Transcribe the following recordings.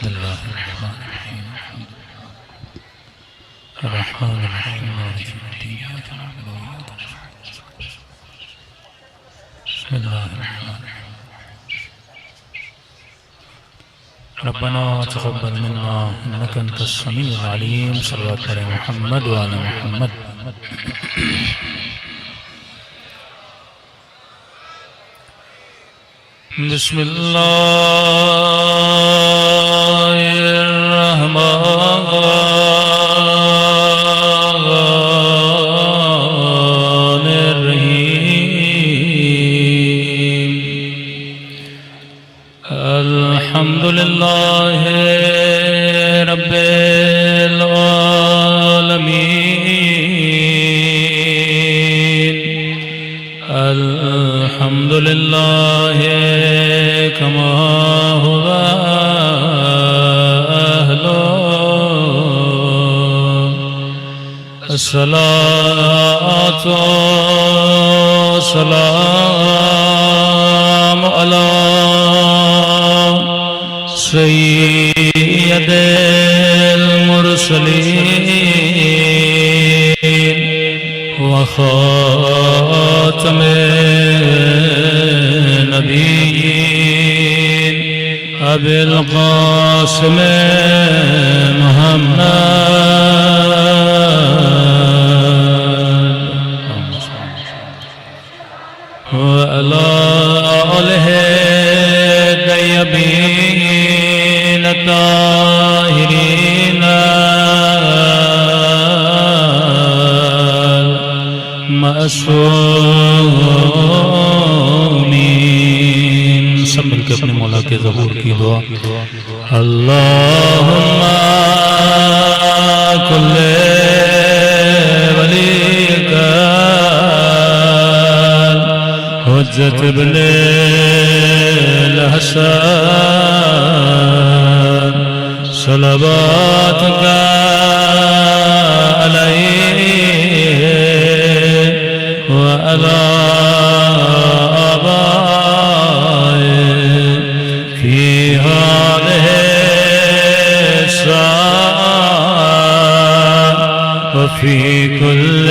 بسم الله الرحمن الرحيم مالك يوم الدين إياك نعبد وإياك نستعين بسم الله الرحمن الرحيم ربنا تقبل منا إنك أنت السميع العليم صلوات على محمد وعلى محمد بسم الله الرحمن الرحيم الحمد لله رب العالمين الحمد لله كما هو أهله الصلاة والسلام على سيد المرسلين وخاتم النبيين أبي القاسم محمد وعلى آله الطيبين الطاهرين المعصومين سب مل کے اپنے مولا کے ظہور کی دعا اللہم کل ولیک حجت ابن الحسن صلواتک علیہ وعلى آبائه في هذه الساعة وفي كل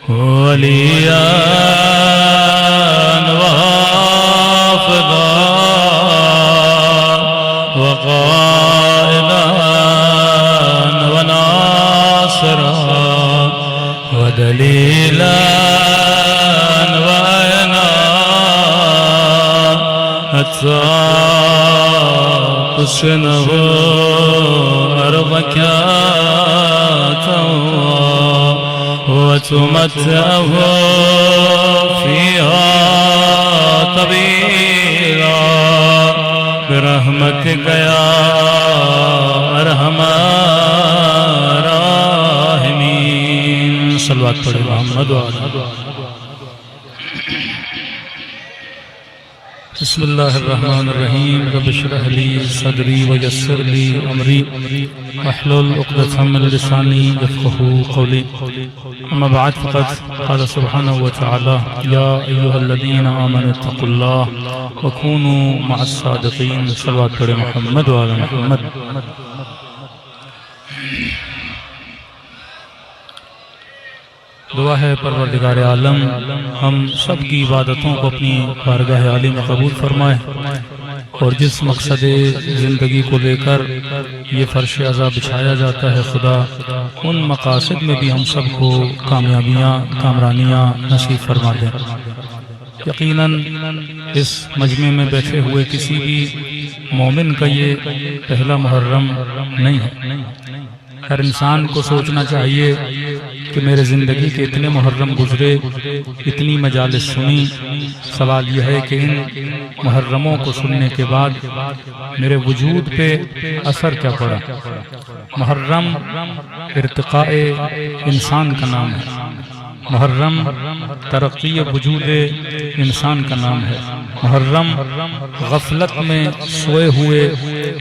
وليا وحافظا وقائدا وناصرا ودليلا وعينا حتى تسكنه أرضك وتمتعه فيها طويلا برحمتك يا أرحم الراحمين صلوات پڑھے محمد بسم اللہ الرحمن الرحیم رب اشرح لی صدری ویسر لی امری واحلل عقدۃ من لسانی یفقهوا قولی اما بعد فقد قال سبحانہ وتعالی یا ایھا الذین آمنوا اتقوا اللہ وکونوا مع الصادقین صلوات پڑھے محمد وعلی محمد دعا ہے پروردگار عالم ہم سب کی عبادتوں کو اپنی بارگاہ عالی میں قبول فرمائے اور جس مقصد زندگی کو لے کر یہ فرش عزا بچھایا جاتا ہے خدا ان مقاصد میں بھی ہم سب کو کامیابیاں کامرانیاں نصیب فرما دیں یقیناً اس مجمع میں بیٹھے ہوئے کسی بھی مومن کا یہ پہلا محرم نہیں ہے ہر انسان کو سوچنا چاہیے کہ میرے زندگی کے اتنے محرم گزرے اتنی مجالس سنی سوال یہ ہے کہ ان محرموں کو سننے کے بعد میرے وجود پہ اثر کیا پڑا محرم ارتقاء انسان کا نام ہے محرم ترقی وجود انسان کا نام ہے محرم غفلت میں سوئے ہوئے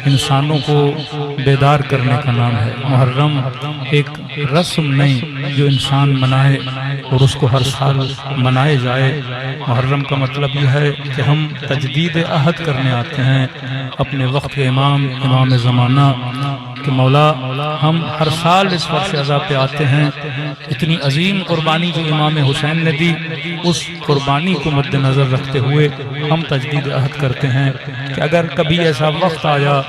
انسانوں کو بیدار کرنے کا نام ہے محرم ایک رسم نہیں جو انسان منائے اور اس کو ہر سال منائے جائے۔ محرم کا مطلب یہ ہے کہ ہم تجدید عہد کرنے آتے ہیں اپنے وقت کے امام زمانہ کہ مولا ہم ہر سال اس فرش عزا پہ آتے ہیں۔ اتنی عظیم قربانی جو امام حسین نے دی، اس قربانی کو مد نظر رکھتے ہوئے ہم تجدید عہد کرتے ہیں کہ اگر کبھی ایسا وقت آیا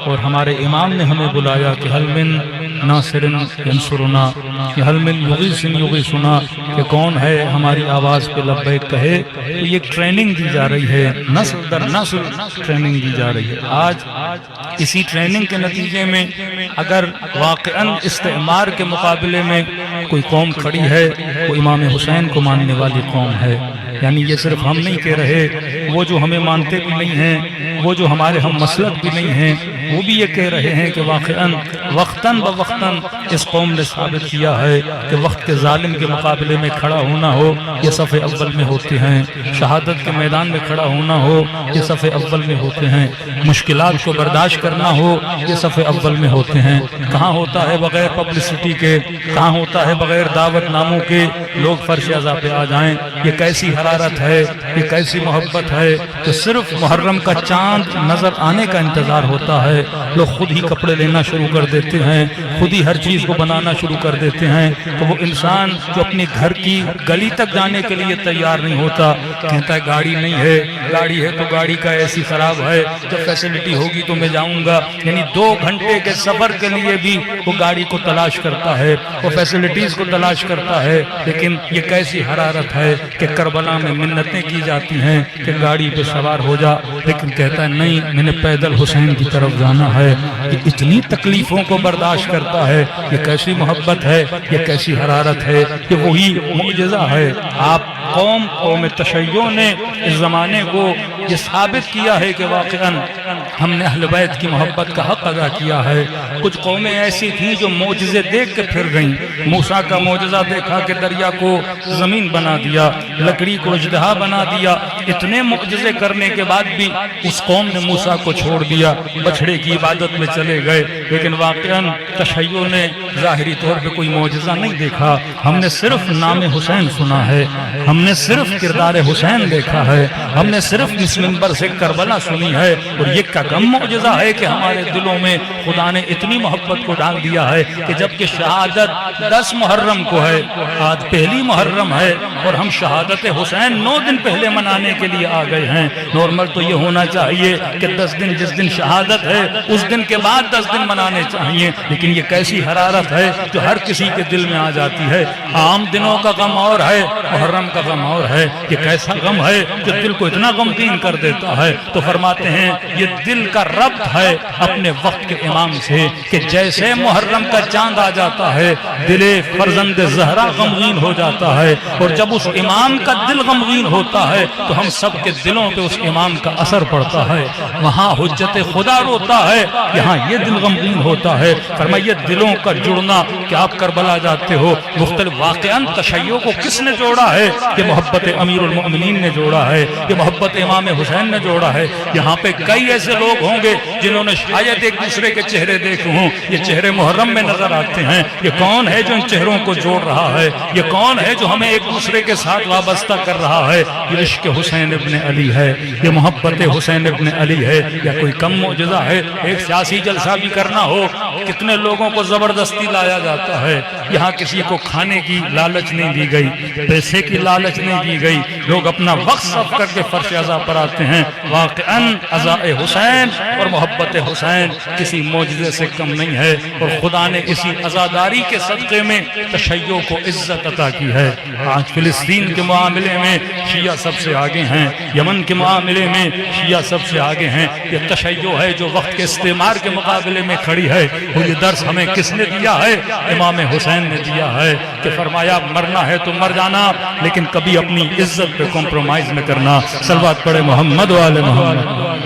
اور ہمارے امام نے ہمیں بلایا کہ حل من ناصر ینصرنا، کہ حل من یغیث یغیثنا، کہ کون ہے ہماری آواز پہ لبیک کہے، تو یہ ٹریننگ دی جا رہی ہے، نسل در نسل ٹریننگ دی جا رہی ہے۔ آج اسی ٹریننگ کے نتیجے میں اگر واقعاً استعمار کے مقابلے میں کوئی قوم کھڑی ہے، وہ امام حسین کو ماننے والی قوم ہے۔ یعنی یہ صرف ہم نہیں کہہ رہے، وہ جو ہمیں مانتے بھی نہیں ہیں، وہ جو ہمارے ہم مسلک بھی نہیں ہیں، وہ بھی یہ کہہ رہے ہیں کہ واقعاً وقتاً بوقتاً اس قوم نے ثابت کیا ہے کہ وقت کے ظالم کے مقابلے میں کھڑا ہونا ہو یہ صف اول میں ہوتے ہیں، شہادت کے میدان میں کھڑا ہونا ہو یہ صف اول میں ہوتے ہیں، مشکلات کو برداشت کرنا ہو یہ صف اول میں ہوتے ہیں۔ کہاں ہوتا ہے بغیر پبلسٹی کے، کہاں ہوتا ہے بغیر دعوت ناموں کے لوگ فرش عزا پہ آ جائیں۔ یہ کیسی حرارت ہے، یہ کیسی محبت ہے کہ صرف محرم کا چاند نظر آنے کا انتظار ہوتا ہے، لوگ خود ہی کپڑے لینا شروع کر دیتے ہیں، خود ہی ہر چیز کو بنانا شروع کر دیتے ہیں۔ تو وہ انسان جو اپنے گھر کی گلی تک جانے کے لیے تیار نہیں ہوتا، کہتا ہے گاڑی نہیں ہے، گاڑی ہے تو گاڑی کا ایسی خراب ہے، جب فیسلٹی ہوگی تو میں جاؤں گا۔ یعنی 2 گھنٹے کے سفر کے لیے بھی وہ گاڑی کو تلاش کرتا ہے، وہ فیسلٹیز کو تلاش کرتا ہے۔ لیکن یہ کیسی حرارت ہے کہ کربلا میں منتیں کی جاتی ہیں کہ گاڑی پہ سوار ہو جا، لیکن کہتا ہے نہیں، میں نے پیدل حسین کی طرف جانا ہے۔ یہ اتنی تکلیفوں کو برداشت کرتا ہے، یہ کیسی محبت ہے، یہ کیسی حرارت ہے، یہ وہی معجزہ ہے۔ آپ قوم تشیع نے اس زمانے کو یہ ثابت کیا ہے کہ واقعاً ہم نے اہل بیت کی محبت کا حق ادا کیا ہے۔ کچھ قومیں ایسی تھیں جو معجزے دیکھ کے پھر گئیں۔ موسیٰ کا معجزہ دیکھا کہ دریا کو زمین بنا دیا، لکڑی کو اژدہا بنا دیا۔ اتنے معجزے کرنے کے بعد بھی اس قوم نے موسیٰ کو چھوڑ دیا، بچھڑے کی عبادت میں چلے گئے۔ لیکن واقعاً تشیع نے ظاہری طور پہ کوئی معجزہ نہیں دیکھا۔ ہم نے صرف نام حسین سنا ہے، ہم نے صرف کردار حسین دیکھا ہے، ہم نے صرف اس منبر سے کربلا سنی ہے۔ اور یہ کم معجزہ ہے کہ ہمارے دلوں میں خدا نے اتنی محبت کو ڈال دیا ہے کہ جبکہ شہادت 10 محرم کو ہے، آج پہلی محرم ہے، اور ہم شہادت حسین 9 دن پہلے منانے کے لیے آ گئے ہیں۔ نارمل تو یہ ہونا چاہیے کہ 10 دن جس دن شہادت ہے اس دن کے بعد 10 دن منانے چاہیے، لیکن یہ کیسی حرارت ہے جو ہر کسی کے دل میں آ جاتی ہے۔ عام دنوں کا غم اور ہے، محرم کا غم اور ہے۔ یہ کیسا غم ہے جو دل کو اتنا غمگین کر دیتا ہے؟ تو فرماتے ہیں یہ دل کا ربط ہے اپنے وقت کے امام سے کہ جیسے محرم کا چاند آ جاتا ہے دل فرزند زہرا غمگین ہو جاتا ہے، اور جب اس امام کا دل غمگین ہوتا ہے تو ہم سب کے دلوں پہ اس امام کا اثر پڑتا ہے۔ وہاں حجت خدا روتا ہے، یہاں یہ دل غمگین ہوتا ہے۔ فرمایا یہ دلوں کا جڑنا کہ آپ کربلا جاتے ہو، مختلف واقعاً تشیع کو کس نے جوڑا ہے؟ یہ محبت امیر المؤمنین نے جوڑا ہے، یہ محبت امام حسین نے جوڑا ہے۔ یہاں پہ کئی ایسے لوگ ہوں گے جنہوں نے شاید ایک دوسرے کے چہرے دیکھے ہوں، یہ چہرے محرم میں نظر آتے ہیں۔ یہ کون ہے جو ان چہروں کو جوڑ رہا ہے؟ یہ کون ہے جو ہمیں ایک دوسرے کے ساتھ وابستہ کر رہا ہے؟ یہ عشق حسین ابن علی ہے، یہ محبت حسین ابن علی ہے۔ یا کوئی کم معجزہ ہے؟ ایک سیاسی جلسہ بھی کرنا ہو، کتنے لوگوں کو زبردستی لایا جاتا ہے۔ یہاں کسی کو کھانے کی لالچ نہیں دی گئی، پیسے کی لالچ نہیں دی گئی، لوگ اپنا وقت صرف کر کے فرش عزا پر آتے ہیں۔ واقعاً عزاء حسین اور محبت حسین کسی معجزے سے کم نہیں ہے، اور خدا نے اسی عزاداری کے صدقے میں تشیع کو عزت عطا کی ہے۔ آج فلسطین کے معاملے میں شیعہ سب سے آگے ہیں، یمن کے معاملے میں شیعہ سب سے آگے ہیں۔ یہ تشیع ہے جو وقت کے استعمار کے مقابلے میں کھڑی ہے۔ وہ یہ درس ہمیں کس نے دیا ہے؟ امام حسین نے دیا ہے کہ فرمایا مرنا ہے تو مر جانا، لیکن کبھی اپنی عزت پہ کمپرومائز نہ کرنا۔ صلوات پڑھے محمد و آل محمد۔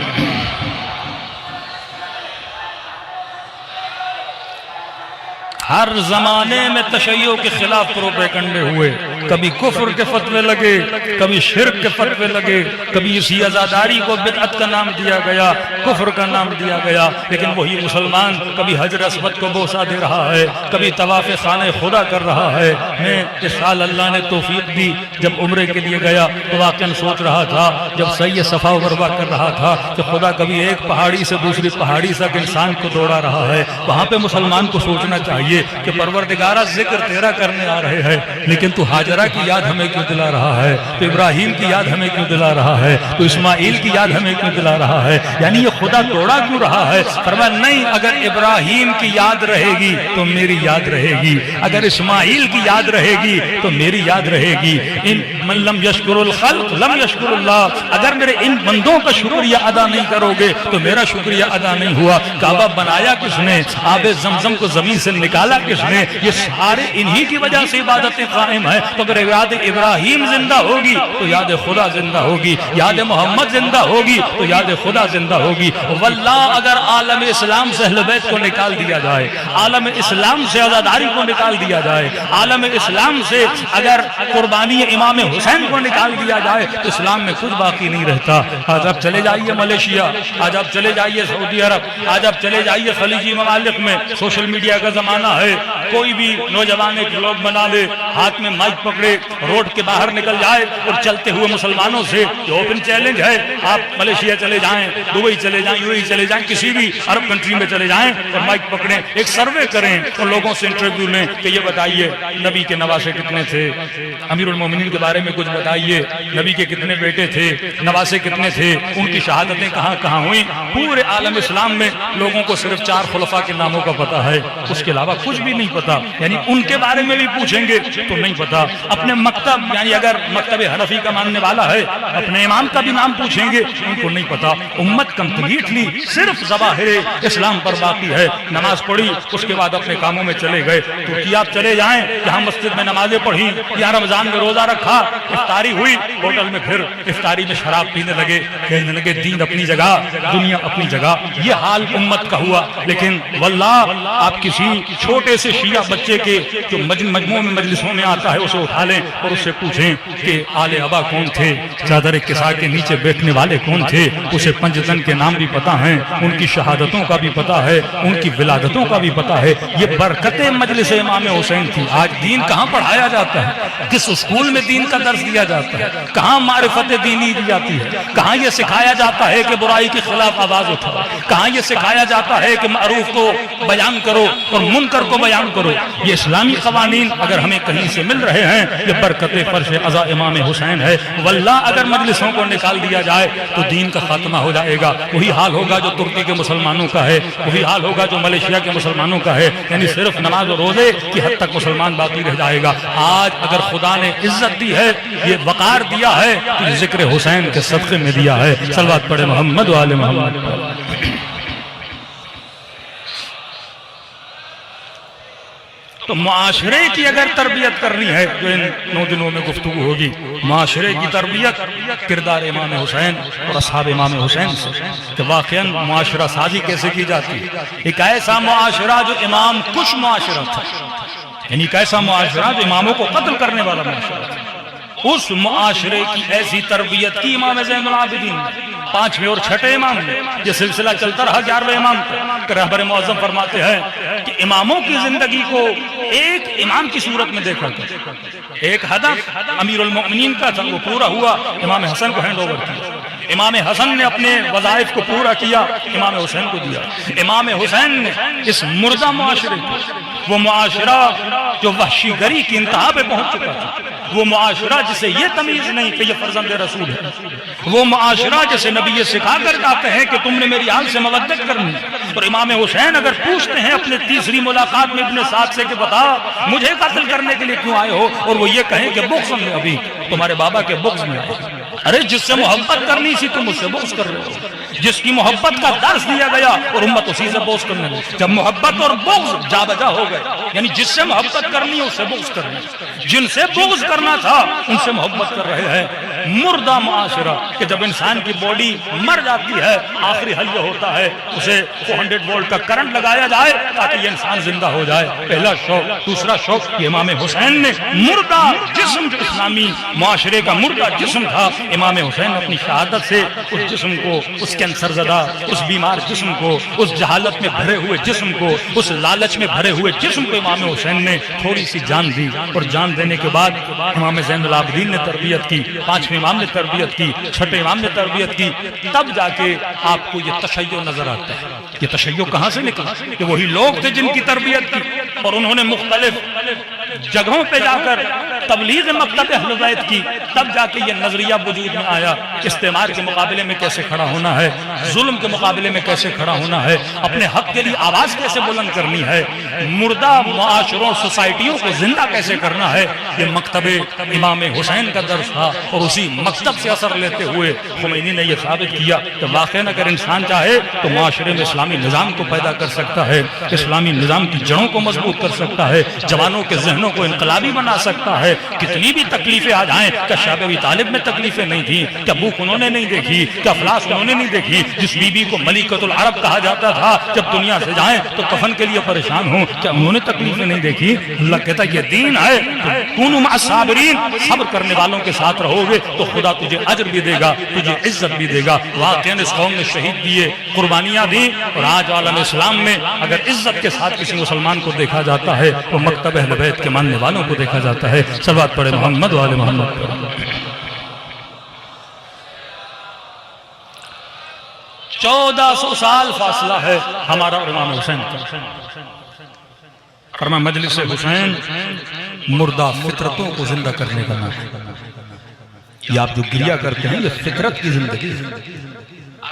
ہر زمانے میں تشیع کے خلاف پروپیگنڈے ہوئے، کبھی کفر کے فتوے لگے، کبھی شرک کے فتوے لگے، کبھی اسی عزاداری کو بدعت کا نام دیا گیا، کفر کا نام دیا گیا، لیکن وہی مسلمان کبھی حجر اسود کو بوسہ دے رہا ہے، کبھی طواف خانہ خدا کر رہا ہے۔ میں اس سال اللہ نے توفیق دی، جب عمرے کے لیے گیا تو واقعاً سوچ رہا تھا، جب سعی صفا و مروہ کر رہا تھا کہ خدا کبھی ایک پہاڑی سے دوسری پہاڑی تک انسان کو دوڑا رہا ہے، وہاں پہ مسلمان کو سوچنا چاہیے کہ پروردگارہ ذکر تیرا کرنے آ رہے ہیں، لیکن تو ہاجرہ کی یاد ہمیں کیوں دلا رہا ہے، تو ابراہیم کی یاد ہمیں کیوں دلا رہا ہے، تو اسماعیل کی یاد ہمیں کیوں دلا رہا ہے، یعنی یہ خدا دوڑا کیوں رہا ہے؟ فرمایا نہیں، اگر ابراہیم کی یاد رہے گی تو میری یاد رہے گی، اگر اسماعیل کی یاد رہے گی تو میری یاد رہے گی۔ ان من لم یشکر الخلق لم یشکر اللہ، اگر میرے ان بندوں کا شکریہ ادا نہیں کرو گے تو میرا شکریہ ادا نہیں ہوا۔ کعبہ بنایا کس نے؟ آب زمزم کو زمین سے نکالا کس نے؟ یہ سارے انہی کی وجہ سے عبادتیں قائم ہیں۔ تو اگر یاد ابراہیم زندہ ہوگی تو یاد خدا زندہ ہوگی، یاد محمد زندہ ہوگی تو یاد خدا زندہ ہوگی۔ واللہ اگر عالم اسلام سے اہل بیت کو نکال دیا جائے، عالم اسلام سے عزاداری کو نکال دیا جائے، عالم اسلام سے اگر قربانی امام حسین کو نکال دیا جائے تو اسلام میں کچھ باقی نہیں رہتا۔ آج آپ چلے جائیے ملیشیا، آج آپ چلے جائیے سعودی عرب، آج آپ چلے جائیے خلیجی ممالک میں، سوشل میڈیا کا زمانہ ہے، کوئی بھی نوجوان ایک ولاگ بنا لے، ہاتھ میں مائک پکڑے، روڈ کے باہر نکل جائے اور چلتے ہوئے مسلمانوں سے یہ اوپن چیلنج ہے، آپ ملیشیا چلے جائیں، دبئی چلے جائیں، یو اے چلے جائیں، کسی بھی عرب کنٹری میں چلے جائیں اور مائک پکڑیں، ایک سروے کریں اور لوگوں سے انٹرویو لیں کہ یہ بتائیے نبی کے نواسے کتنے تھے، امیر المومنین کے بارے میں کچھ بتائیے، نبی کے کتنے بیٹے تھے، نواسے کتنے تھے، ان کی شہادتیں کہاں کہاں ہوئیں۔ پورے عالم اسلام میں لوگوں کو صرف 4 خلفاء کے ناموں کا پتہ ہے، اس کے علاوہ کچھ بھی نہیں پتا، یعنی ان کے بارے میں بھی پوچھیں گے تو نہیں پتا۔ اپنے مکتب، یعنی اگر مکتب حنفی کا ماننے والا ہے، اپنے امام کا بھی نام پوچھیں گے، ان کو نہیں پتا۔ امت کمپلیٹلی صرف ظواہر اسلام پر باقی ہے، نماز پڑھی اس کے بعد اپنے کاموں میں چلے گئے۔ ترکی آپ چلے جائیں، یہاں مسجد میں نمازیں پڑھی، یہاں رمضان میں روزہ رکھا، افطاری ہوئی، ہوٹل میں پھر افطاری میں شراب پینے لگے، کہنے لگے دین اپنی جگہ، دنیا اپنی جگہ۔ یہ حال امت کا ہوا۔ لیکن واللہ آپ کسی چھوٹے سے شیعہ بچے کے جو مجموع میں مجلسوں میں آتا ہے اسے اٹھا لیں اور اس سے پوچھیں کہ آل ابا کون تھے، چادر کسا کے نیچے بیٹھنے والے کون تھے، اسے پنجتن کے نام بھی پتا ہیں، ان کی شہادتوں کا بھی پتا ہے، ان کی ولادتوں کا بھی پتا ہے۔ یہ برکت مجلس امام حسین تھی۔ آج دین کہاں پڑھایا جاتا ہے؟ کس اسکول میں دین کا درس دیا جاتا ہے؟ کہاں معرفت دینی دی جاتی ہے؟ کہاں یہ سکھایا جاتا ہے کہ برائی کے خلاف آواز اٹھاؤ؟ کہاں یہ سکھایا جاتا ہے کہ معروف کو بیان کرو اور منکر کو بیان کرو؟ یہ اسلامی قوانین اگر ہمیں کہیں سے مل رہے ہیں، یہ برکت فرش عزا امام حسین ہے۔ واللہ اگر مجلسوں کو نکال دیا جائے تو دین کا خاتمہ ہو جائے گا۔ وہی حال ہوگا جو ترکی کے مسلمانوں کا ہے، وہی حال ہوگا جو ملیشیا کے مسلمانوں کا ہے، یعنی صرف نماز اور روزے کی حد تک مسلمان باقی رہ جائے گا۔ آج اگر خدا نے عزت دی ہے، یہ وقار دیا ہے، تو یہ ذکر حسین کے صدقے میں دیا ہے۔ صلوات پڑھے محمد و آل محمد۔ تو معاشرے کی اگر تربیت کرنی ہے، جو ان 9 دنوں میں گفتگو ہوگی، معاشرے کی تربیت کردار امام حسین اور اصحاب امام حسین سے، کہ واقعاً معاشرہ سازی کیسے کی جاتی ہے۔ ایک ایسا معاشرہ جو امام کش معاشرہ تھا، یعنی ایک ایسا معاشرہ جو اماموں کو قتل کرنے والا معاشرہ تھا، اس معاشرے کی ایسی تربیت کی امام زین العابدین 5ویں اور 6ٹھے امام نے۔ یہ سلسلہ چلتا رہا 11ویں امام تک۔ رہبر معظم فرماتے ہیں کہ اماموں کی زندگی کو ایک امام کی صورت میں دیکھا تھا۔ ایک ہدف امیر المؤمنین کا تھا، وہ پورا ہوا، امام حسن کو ہینڈ اوور کیا۔ امام حسن نے اپنے وظائف کو پورا کیا، امام حسین کو دیا۔ امام حسین نے اس مردہ معاشرے کو، وہ معاشرہ جو وحشی گری کی انتہا پہ پہنچ چکا تھا، وہ معاشرہ جسے یہ تمیز نہیں کہ یہ فرزند رسول ہے، وہ معاشرہ جسے نبی یہ سکھا کر جاتے ہیں کہ تم نے میری آل سے مودت کرنی، اور امام حسین اگر پوچھتے ہیں اپنے تیسری ملاقات میں ابن سعد سے کہ بتا مجھے قتل کرنے کے لیے کیوں آئے ہو، اور وہ یہ کہیں کہ بغض میں، ابھی تمہارے بابا کے بغض میں آئے۔ ارے جس سے محبت کرنی تھی تم اس سے بغض کر رہے ہو، جس کی محبت کا درس دیا گیا اور امت اسی سے بغض کرنے لگی۔ جب محبت اور بغض جا بجا ہو گئے، یعنی جس سے محبت کرنی اس سے بغض کرنا، جن سے بغض کرنا تھا ان سے محبت کر رہے ہیں۔ مردہ معاشرہ کہ جب انسان کی باڈی مر جاتی ہے آخری حل یہ ہوتا ہے اسے 400 وولٹ کا کرنٹ لگایا جائے تاکہ یہ انسان زندہ ہو جائے. پہلا شوق. دوسرا شوق کہ امام حسین نے مردہ جسم جو اسلامی معاشرے کا مردہ جسم تھا امام حسین اپنی شہادت سے اس جسم کو اس کینسر زدہ اس بیمار جسم کو اس جہالت میں بھرے ہوئے جسم کو اس لالچ میں بھرے ہوئے جسم کو امام حسین نے تھوڑی سی جان دی اور جان دینے کے بعد امام زین العابدین نے تربیت کی 5ویں امام نے تربیت کی 6ٹھے امام نے تربیت کی. تب جا کے آپ کو یہ تشیع نظر آتا ہے. یہ تشیع کہاں سے نکلا کہ وہی لوگ تھے جن کی تربیت کی اور انہوں نے مختلف جگہوں پہ جا کر تبلیغ مکتب اہل بیت کی. تب جا کے یہ نظریہ وجود میں آیا استعمار کے مقابلے میں کیسے کھڑا ہونا ہے ظلم کے مقابلے میں کیسے کھڑا ہونا ہے اپنے حق کے لیے آواز کیسے بلند کرنی ہے مردہ معاشروں سوسائٹیوں کو زندہ کیسے کرنا ہے. یہ مکتب امام حسین کا درس تھا اور اسی مکتب سے اثر لیتے ہوئے خمینی نے یہ ثابت کیا کہ واقعاً اگر انسان چاہے تو معاشرے میں اسلامی نظام کو پیدا کر سکتا ہے اسلامی نظام کی جڑوں کو مضبوط کر سکتا ہے جوانوں کے ذہنوں کو انقلابی بنا سکتا ہے. کتنی بھی تکلیفیں آ جائیں کہ شعب ابی طالب میں تکلیفیں نہیں تھیں کہ بھوک انہوں نے نہیں دیکھی کہ افلاس انہوں نے نہیں دیکھی جس بی بی کو ملکۃ العرب کہا جاتا تھا جب دنیا سے جائیں تو کفن کے لیے پریشان ہوں کیا انہوں نے تکلیفیں نہیں دیکھی. اللہ کہتا ہے یہ دین ہے کونوا مع الصابرین صبر کرنے والوں کے ساتھ رہو گے تو خدا تجھے اجر بھی دے گا تجھے عزت بھی دے گا. واقعاً اس قوم نے شہید دیے قربانیاں دی اور آج عالم اسلام میں اگر عزت کے ساتھ کسی مسلمان کو دیکھا جاتا ہے تو مکتب اہل بیت کے ماننے والوں کو دیکھا جاتا ہے. صلوات پڑھے محمد و آل محمد. 1400 سال فاصلہ ہے ہمارا اور امام حسین کا. فرمایا مجلس حسین مردہ فطرتوں کو زندہ کرنے کا نام ہے. یہ آپ جو گریہ کرتے ہیں یہ فطرت کی زندگی ہے.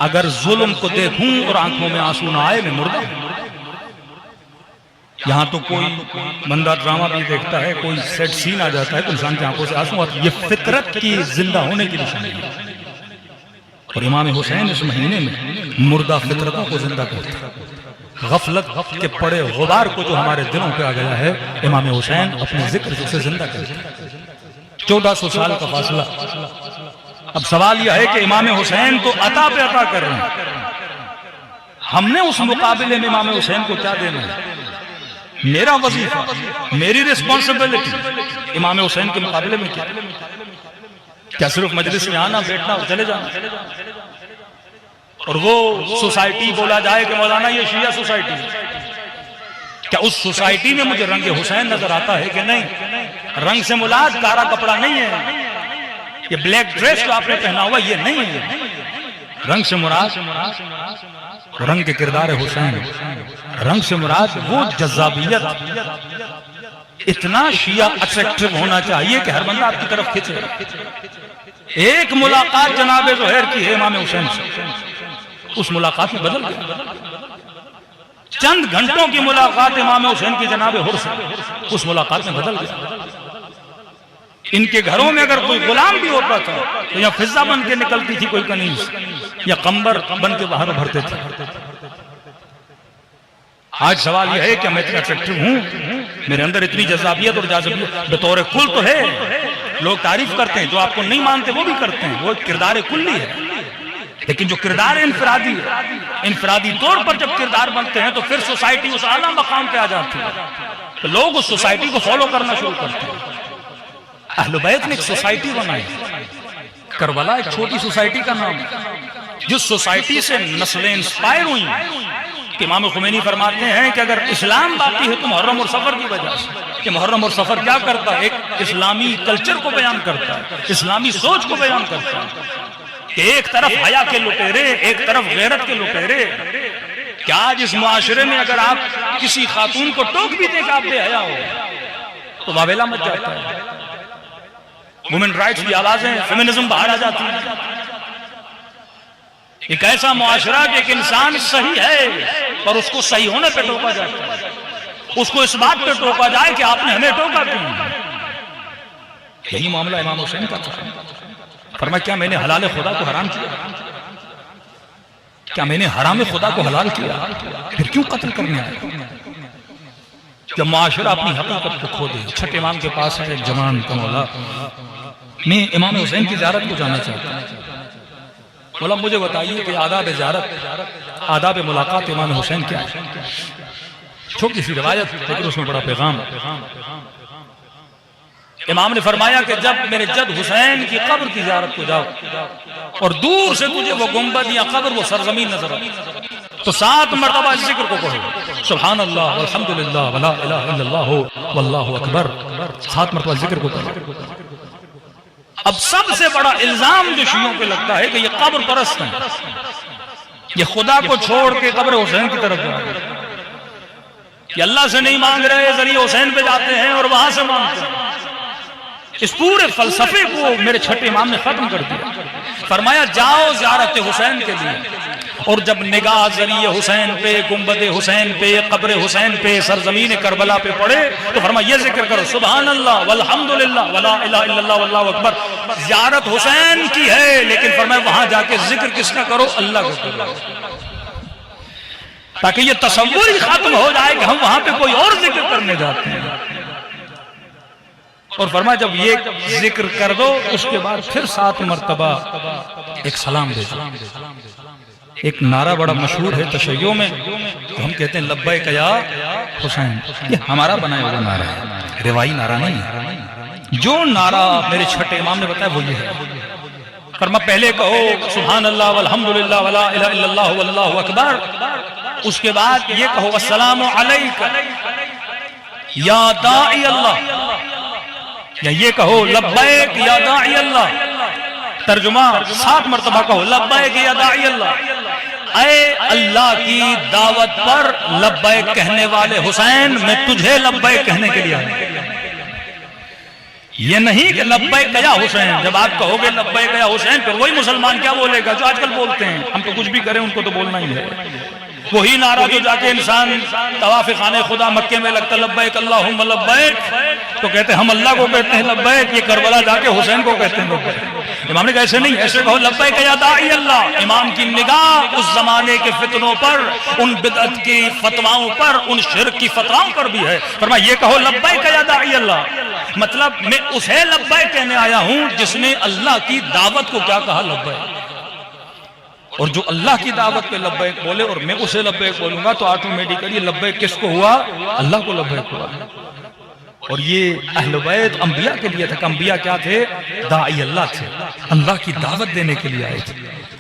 اگر ظلم کو دیکھوں اور آنکھوں میں آنسو نہ آئے میں مردہ ہوں. یہاں تو کوئی بندہ ڈرامہ بھی دیکھتا ہے کوئی سیٹ سین آ جاتا ہے تو انسان کی آنکھوں سے آنسو آتا ہے. یہ فطرت کی زندہ ہونے کی نشانی ہے. اور امام حسین اس مہینے میں مردہ فطرتوں کو زندہ کرتا ہے. غفلت کے پڑے غبار کو جو ہمارے دلوں پہ آ گیا ہے امام حسین اپنے ذکر سے اسے زندہ کرتا ہے. 1400 سال کا فاصلہ. اب سوال یہ ہے کہ امام حسین تو عطا پہ عطا کر رہے ہیں ہم نے اس مقابلے میں امام حسین کو کیا دینا ہے. میرا وظیفہ میری ریسپانسبلٹی امام حسین کے مقابلے میں کیا صرف مجلس میں آنا بیٹھنا اور چلے جانا اور وہ سوسائٹی بولا جائے کہ مولانا یہ شیعہ سوسائٹی ہے. کیا اس سوسائٹی میں مجھے رنگ حسین نظر آتا ہے کہ نہیں. رنگ سے مراد کارا کپڑا نہیں ہے. یہ بلیک ڈریس جو آپ نے پہنا ہوا یہ نہیں ہے. رنگ سے مراد رنگ کے کردار حسین. رنگ سے مراد وہ جذابیت اتنا شیعہ اٹریکٹیو ہونا چاہیے کہ ہر بندہ آپ کی طرف کھینچے. ایک ملاقات جناب زہیر کی ہے امام حسین سے اس ملاقات میں بدل گیا. چند گھنٹوں کی ملاقات امام حسین کی جناب حر سے اس ملاقات میں بدل گیا. ان کے گھروں میں اگر کوئی غلام بھی ہوتا تھا تو یا فضہ بن کے نکلتی تھی کوئی کنیز یا قمبر بن کے باہر بھرتے تھے. آج سوال یہ ہے کہ میں اتنا اٹریکٹیو ہوں میرے اندر اتنی جذابیت اور جاذبیت بطور کل تو ہے. لوگ تعریف کرتے ہیں جو آپ کو نہیں مانتے وہ بھی کرتے ہیں وہ کردار کلی ہے. لیکن جو کردار انفرادی ہے انفرادی طور پر جب کردار بنتے ہیں تو پھر سوسائٹی اس اعلیٰ مقام پہ آ جاتی ہے تو لوگ اس سوسائٹی کو فالو کرنا شروع کرتے ہیں. اہل بیت نے ایک سوسائٹی بنائی. کربلا ایک چھوٹی سوسائٹی کا نام ہے جس سوسائٹی سے نسلیں انسپائر ہوئی. امام خمینی فرماتے ہیں کہ اگر اسلام باقی ہے تو محرم اور سفر کی وجہ سے. کہ محرم اور سفر کیا کرتا ہے ایک اسلامی کلچر کو بیان کرتا ہے اسلامی سوچ کو بیان کرتا ہے کہ ایک طرف حیا کے لٹیرے ایک طرف غیرت کے لٹیرے. کیا آج اس معاشرے میں اگر آپ کسی خاتون کو ٹوک بھی دیں کہ آپ بے حیا ہو تو واویلا مچ جاتا ہے. وومن رائٹس کی آوازیں فیمنزم باہر آ جاتی ہیں. ایک ایسا معاشرہ کہ ایک انسان صحیح ہے اور اس کو صحیح ہونے پہ ٹوکا جاتا ہے. اس کو اس بات پہ ٹوکا جائے کہ آپ نے ہمیں ٹوکا کیوں. یہی معاملہ امام حسین کا تھا. فرمایا کیا میں نے حلال خدا کو حرام کیا کیا میں نے حرام خدا کو حلال کیا پھر کیوں قتل کرنے آیا. جب معاشرہ اپنی حقیقت کو کھو دے. چھٹے امام کے پاس ہے جوان کا مولا میں امام حسین کی زیارت کو جانا چاہتا ہوں. مولا مجھے بتائیے کہ آداب زیارت، آداب ملاقات امام حسین کیا ہے؟ چھوٹی سی روایت لیکن اس میں بڑا پیغام. امام نے فرمایا کہ جب میرے جد حسین کی قبر کی زیارت کو جاؤ اور دور سے تجھے وہ گنبد یا قبر وہ سرزمین نظر آئے تو 7 مرتبہ اس ذکر کو کہو، سبحان اللہ والحمدللہ ولا الہ الا اللہ واللہ اکبر. 7 مرتبہ ذکر کو کہو. اب سب سے بڑا الزام جو شیعوں پہ لگتا ہے کہ یہ قبر پرست ہیں، یہ خدا کو چھوڑ کے قبر حسین کی طرف جا رہے ہیں، کہ اللہ سے نہیں مانگ رہے، ذریعہ حسین پہ جاتے ہیں اور وہاں سے مانگتے ہیں. اس پورے فلسفے کو میرے چھٹے امام نے ختم کر دیا. فرمایا جاؤ زیارت حسین کے لیے، اور جب نگاہ ذریعہ حسین پہ، گنبد حسین پہ، قبر حسین پہ، سرزمین کربلا پہ پڑے تو فرمایا یہ ذکر کرو، سبحان اللہ والحمدللہ ولا الہ الا اللہ واللہ اکبر. زیارت حسین کی ہے لیکن فرمایا وہاں جا کے ذکر کس کا کرو؟ اللہ کا کرو، تاکہ یہ تصور ہی ختم ہو جائے کہ ہم وہاں پہ کوئی اور ذکر کرنے جاتے ہیں. اور فرمایا جب یہ ذکر کر دو اس کے بعد پھر 7 مرتبہ ایک سلام دے دو. ایک نعرہ بڑا مشہور ہے تشیع میں، ہم کہتے ہیں لبیک یا حسین. یہ ہمارا بنایا ہوا نعرہ ہے، روایی نعرہ نہیں ہے. جو نعرہ میرے چھٹے امام نے بتایا وہ یہ ہے. فرمایا پہلے کہو سبحان اللہ والحمدللہ ولا الہ الا اللہ واللہ اکبر. اس کے بعد یہ کہو السلام علیک یا داعی اللہ، یا یہ کہو لبیک یا داعی اللہ. ترجمہ 7 مرتبہ کہو لبیک یا داعی اللہ، اے اللہ کی دعوت پر لبیک کہنے والے حسین، میں تجھے لبیک کہنے کے لیے آیا. یہ نہیں کہ لبیک یا حسین، جب آپ کہو گے لبیک یا حسین پھر وہی مسلمان کیا بولے گا جو آج کل بولتے ہیں، ہم تو کچھ بھی کریں ان کو تو بولنا ہی ہے. وہی نعرہ جو جا کے انسان طواف خانہ خدا مکے میں لگتا لبیک اللہم لبیک تو کہتے ہیں ہم اللہ کو کہتے ہیں لبیک، یہ کربلا جا کے حسین کو کہتے ہیں لبیک. امام نے کہا ایسے نہیں، ایسے کہو لبیک یا داعی اللہ. امام کی نگاہ اس زمانے کے فتنوں پر، ان بدعت کی فتواؤں پر، ان شرک کی فتواؤں پر بھی ہے. فرمایا یہ کہو لبیک یا داعی اللہ، مطلب میں اسے لبیک کہنے آیا ہوں جس نے اللہ کی دعوت کو کیا کہا لبیک. اور جو اللہ کی دعوت پہ لبیک بولے اور میں اسے لبیک بولوں گا تو آٹومیٹیکلی لبیک کس کو ہوا؟ اللہ کو لبیک ہوا. اور یہ اہل بیت انبیاء کے لیے تھا کہ انبیاء کیا تھے؟ داعی اللہ تھے، اللہ کی دعوت دینے کے لیے آئے تھے.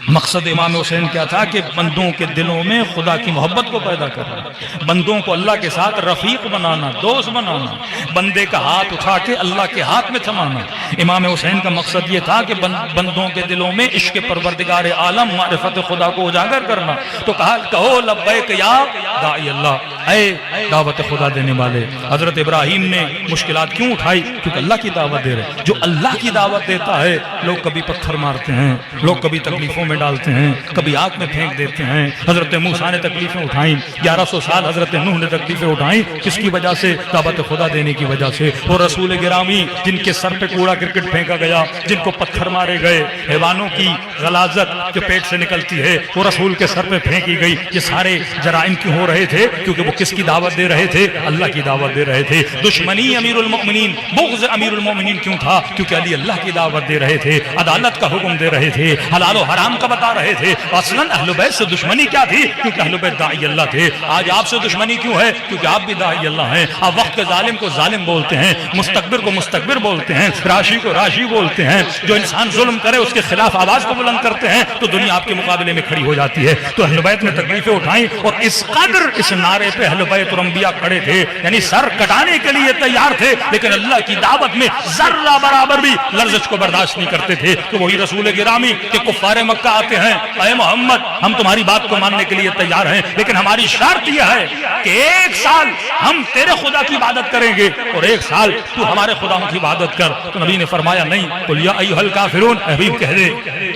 مقصد امام حسین کیا تھا کہ بندوں کے دلوں میں خدا کی محبت کو پیدا کرنا، بندوں کو اللہ کے ساتھ رفیق بنانا، دوست بنانا، بندے کا ہاتھ اٹھا کے اللہ کے ہاتھ میں تھمانا. امام حسین کا مقصد یہ تھا کہ بندوں کے دلوں میں عشق پروردگار عالم، معرفت خدا کو اجاگر کرنا. تو کہا کہو لبیک یا داعی اللہ، اے دعوت خدا دینے والے. حضرت ابراہیم نے مشکلات کیوں اٹھائی؟ کیونکہ اللہ کی دعوت دے رہے. جو اللہ کی دعوت دیتا ہے لوگ کبھی پتھر مارتے ہیں، لوگ کبھی تکلیفوں میں ڈالتے ہیں، کبھی آگ میں پھینک دیتے ہیں. حضرت موسیٰ نے تکلیفیں اٹھائیں، 1100 سال حضرت نوح نے تکلیفیں اٹھائیں. کس کی وجہ سے؟ دعوت خدا دینے کی وجہ سے. وہ رسول گرامی جن کے سر پہ کوڑا کرکٹ پھینکا گیا، جن کو پتھر مارے گئے، حیوانوں کی غلاظت جو پیٹ سے نکلتی ہے وہ رسول کے سر پہ پھینکی گئی. یہ سارے جرائم کیوں ہو رہے تھے؟ کیونکہ وہ کس کی دعوت دے رہے تھے؟ اللہ کی دعوت دے رہے تھے. دشمنی امیر المؤمنین، بغض امیر المؤمنین کیوں تھا؟ کیونکہ علی اللہ کی دعوت دے رہے تھے، عدالت کا حکم دے رہے تھے، حلال و حرام کا بتا رہے تھے. اصلاً اہل بیت سے دشمنی کیا تھی؟ کیونکہ اہل بیت داعی اللہ تھے. آج آپ سے دشمنی کیوں ہے؟ کیونکہ آپ بھی داعی اللہ ہیں. آپ وقت کے ظالم کو ظالم بولتے ہیں، مستکبر کو مستکبر بولتے ہیں، راشی کو راشی بولتے ہیں. جو انسان ظلم کرے اس کے خلاف آواز کو بلند کرتے ہیں تو دنیا آپ کے مقابلے میں کھڑی ہو جاتی ہے. تو اہل بیت نے تکلیفیں اٹھائیں اور اس قدر اس نعرے پہ اہل بیت اور انبیاء کھڑے تھے، یعنی سر کٹانے کے لیے تیار تھے لیکن اللہ کی دعوت میں ذرہ برابر بھی لرزش کو برداشت نہیں کرتے تھے. تو وہی رسول گرامی کہ کفار مکہ آتے ہیں، اے محمد ہم تمہاری بات کو ماننے کے لیے تیار ہیں لیکن ہماری شرط یہ ہے کہ 1 سال ہم تیرے خدا کی عبادت کریں گے اور 1 سال تو ہمارے خداؤں کی عبادت کر. تو نبی نے فرمایا نہیں، قل یا ایھا الکافرون، حبیب کہہ دے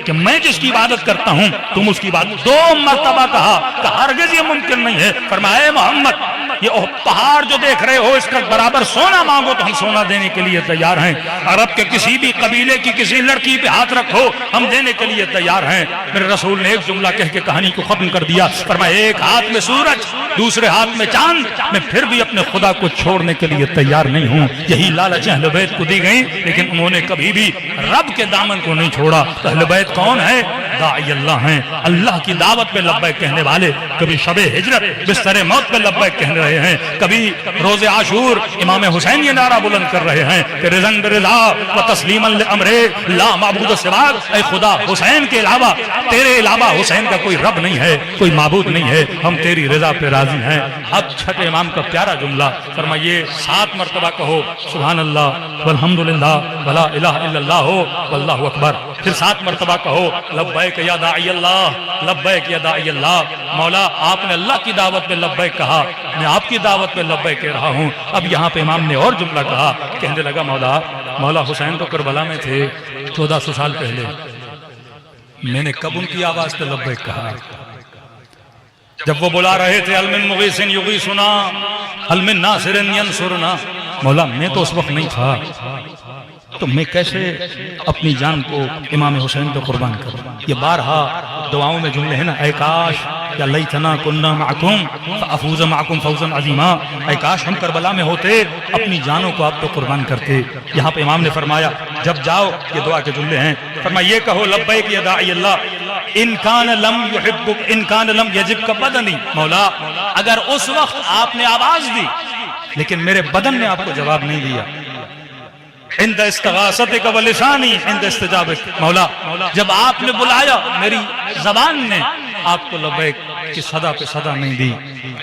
کہ میں جس کی عبادت کرتا ہوں تم اس کی عبادت. 2 مرتبہ کہا کہ ہرگز یہ ممکن نہیں ہے. فرمایا اے محمد یہ پہاڑ جو دیکھ رہے ہو اس کا برابر سونا مانگو تو ہم سونا دینے کے لیے تیار ہیں. عرب کے کسی بھی قبیلے کی کسی لڑکی پہ ہاتھ رکھو ہم دینے کے لیے تیار ہیں. میرے رسول نے ایک جملہ کہہ کے کہانی کو ختم کر دیا. فرمایا ایک ہاتھ میں سورج دوسرے ہاتھ میں چاند، میں پھر بھی اپنے خدا کو چھوڑنے کے لیے تیار نہیں ہوں. یہی لالچ اہل بیت کو دی گئی لیکن انہوں نے کبھی بھی رب کے دامن کو نہیں چھوڑا۔ اہل بیت کون ہے؟ داعی اللہ ہیں، اللہ کی دعوت پہ لبیک کہنے والے۔ کبھی شب ہجرت بستر موت پہ لبیک کہہ رہے ہیں، کبھی روز عاشور امام حسین یہ نعرہ بلند کر رہے ہیں کہ رضن برضا و تسلیما لامرے لا معبود سواک، اے خدا حسین کے علاوہ، تیرے علاوہ حسین کا کوئی رب نہیں ہے، کوئی معبود نہیں ہے، ہم تیری رضا پہ راضی ہیں۔ اب چھٹے امام کا پیارا جملہ فرمائیے، 7 مرتبہ کہو سبحان اللہ والحمدللہ ولا الہ الا اللہ واللہ اکبر، پھر 7 مرتبہ کہو لبیک یا داعی اللہ، لبیک یا داعی اللہ۔ مولا آپ نے اللہ کی دعوت پہ لبیک کہا، میں آپ کی دعوت پہ لبیک کہہ رہا ہوں۔ اب یہاں پہ امام نے اور جملہ کہا، کہنے لگا مولا حسین تو کربلا میں تھے 1400 سال پہلے، میں نے کب ان کی آواز پہ لبیک کہا؟ جب وہ بلا رہے تھے هل من مغیث یغیثنا هل من ناصر ینصرنا، مولا میں تو اس وقت نہیں تھا، تو میں کیسے اپنی جان کو امام حسین پہ قربان کروں؟ یہ بارہا دعاؤں میں جملے ہیں نا، اے کاش یا لیتنا کننا معکم فافوز معکم فوزا عظیما، اے کاش ہم کربلا میں ہوتے، اپنی جانوں کو آپ پہ قربان کرتے۔ یہاں پہ امام نے فرمایا جب جاؤ، یہ دعا کے جملے ہیں، فرمایا یہ کہو لبیک یا داعی اللہ ان کان لم یحبک ان کان لم یجبک بدنی، مولا اگر اس وقت آپ نے آواز دی لیکن میرے بدن نے آپ کو جواب نہیں دیا، عند استغاثتک ولسانی عند استجابک، مولا جب آپ نے بلایا میری زبان نے آپ کو لبیک کی صدا پہ صدا نہیں دی،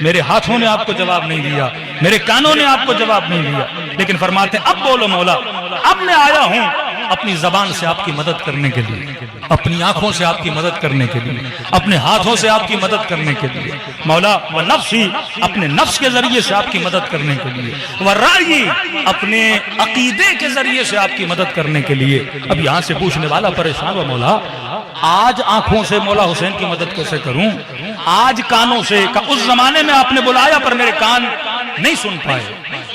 میرے ہاتھوں نے آپ کو جواب نہیں دیا، میرے کانوں نے آپ کو جواب نہیں دیا، لیکن فرماتے اب بولو مولا، اب میں آیا ہوں اپنی زبان سے آپ کی مدد کرنے کے لیے، اپنی آنکھوں سے آپ کی مدد کرنے کے لیے، اپنے ہاتھوں سے آپ کی مدد کرنے کے لیے، مولا و نفسی اپنے نفس کے ذریعے سے آپ کی مدد کرنے کے لیے، و رأیی اپنے عقیدے کے ذریعے سے آپ کی مدد کرنے کے لیے۔ اب یہاں سے پوچھنے والا پریشان ہوا، مولا آج آنکھوں سے مولا حسین کی مدد کیسے کروں؟ آج کانوں سے، اس زمانے میں آپ نے بلایا پر میرے کان نہیں سن پائے،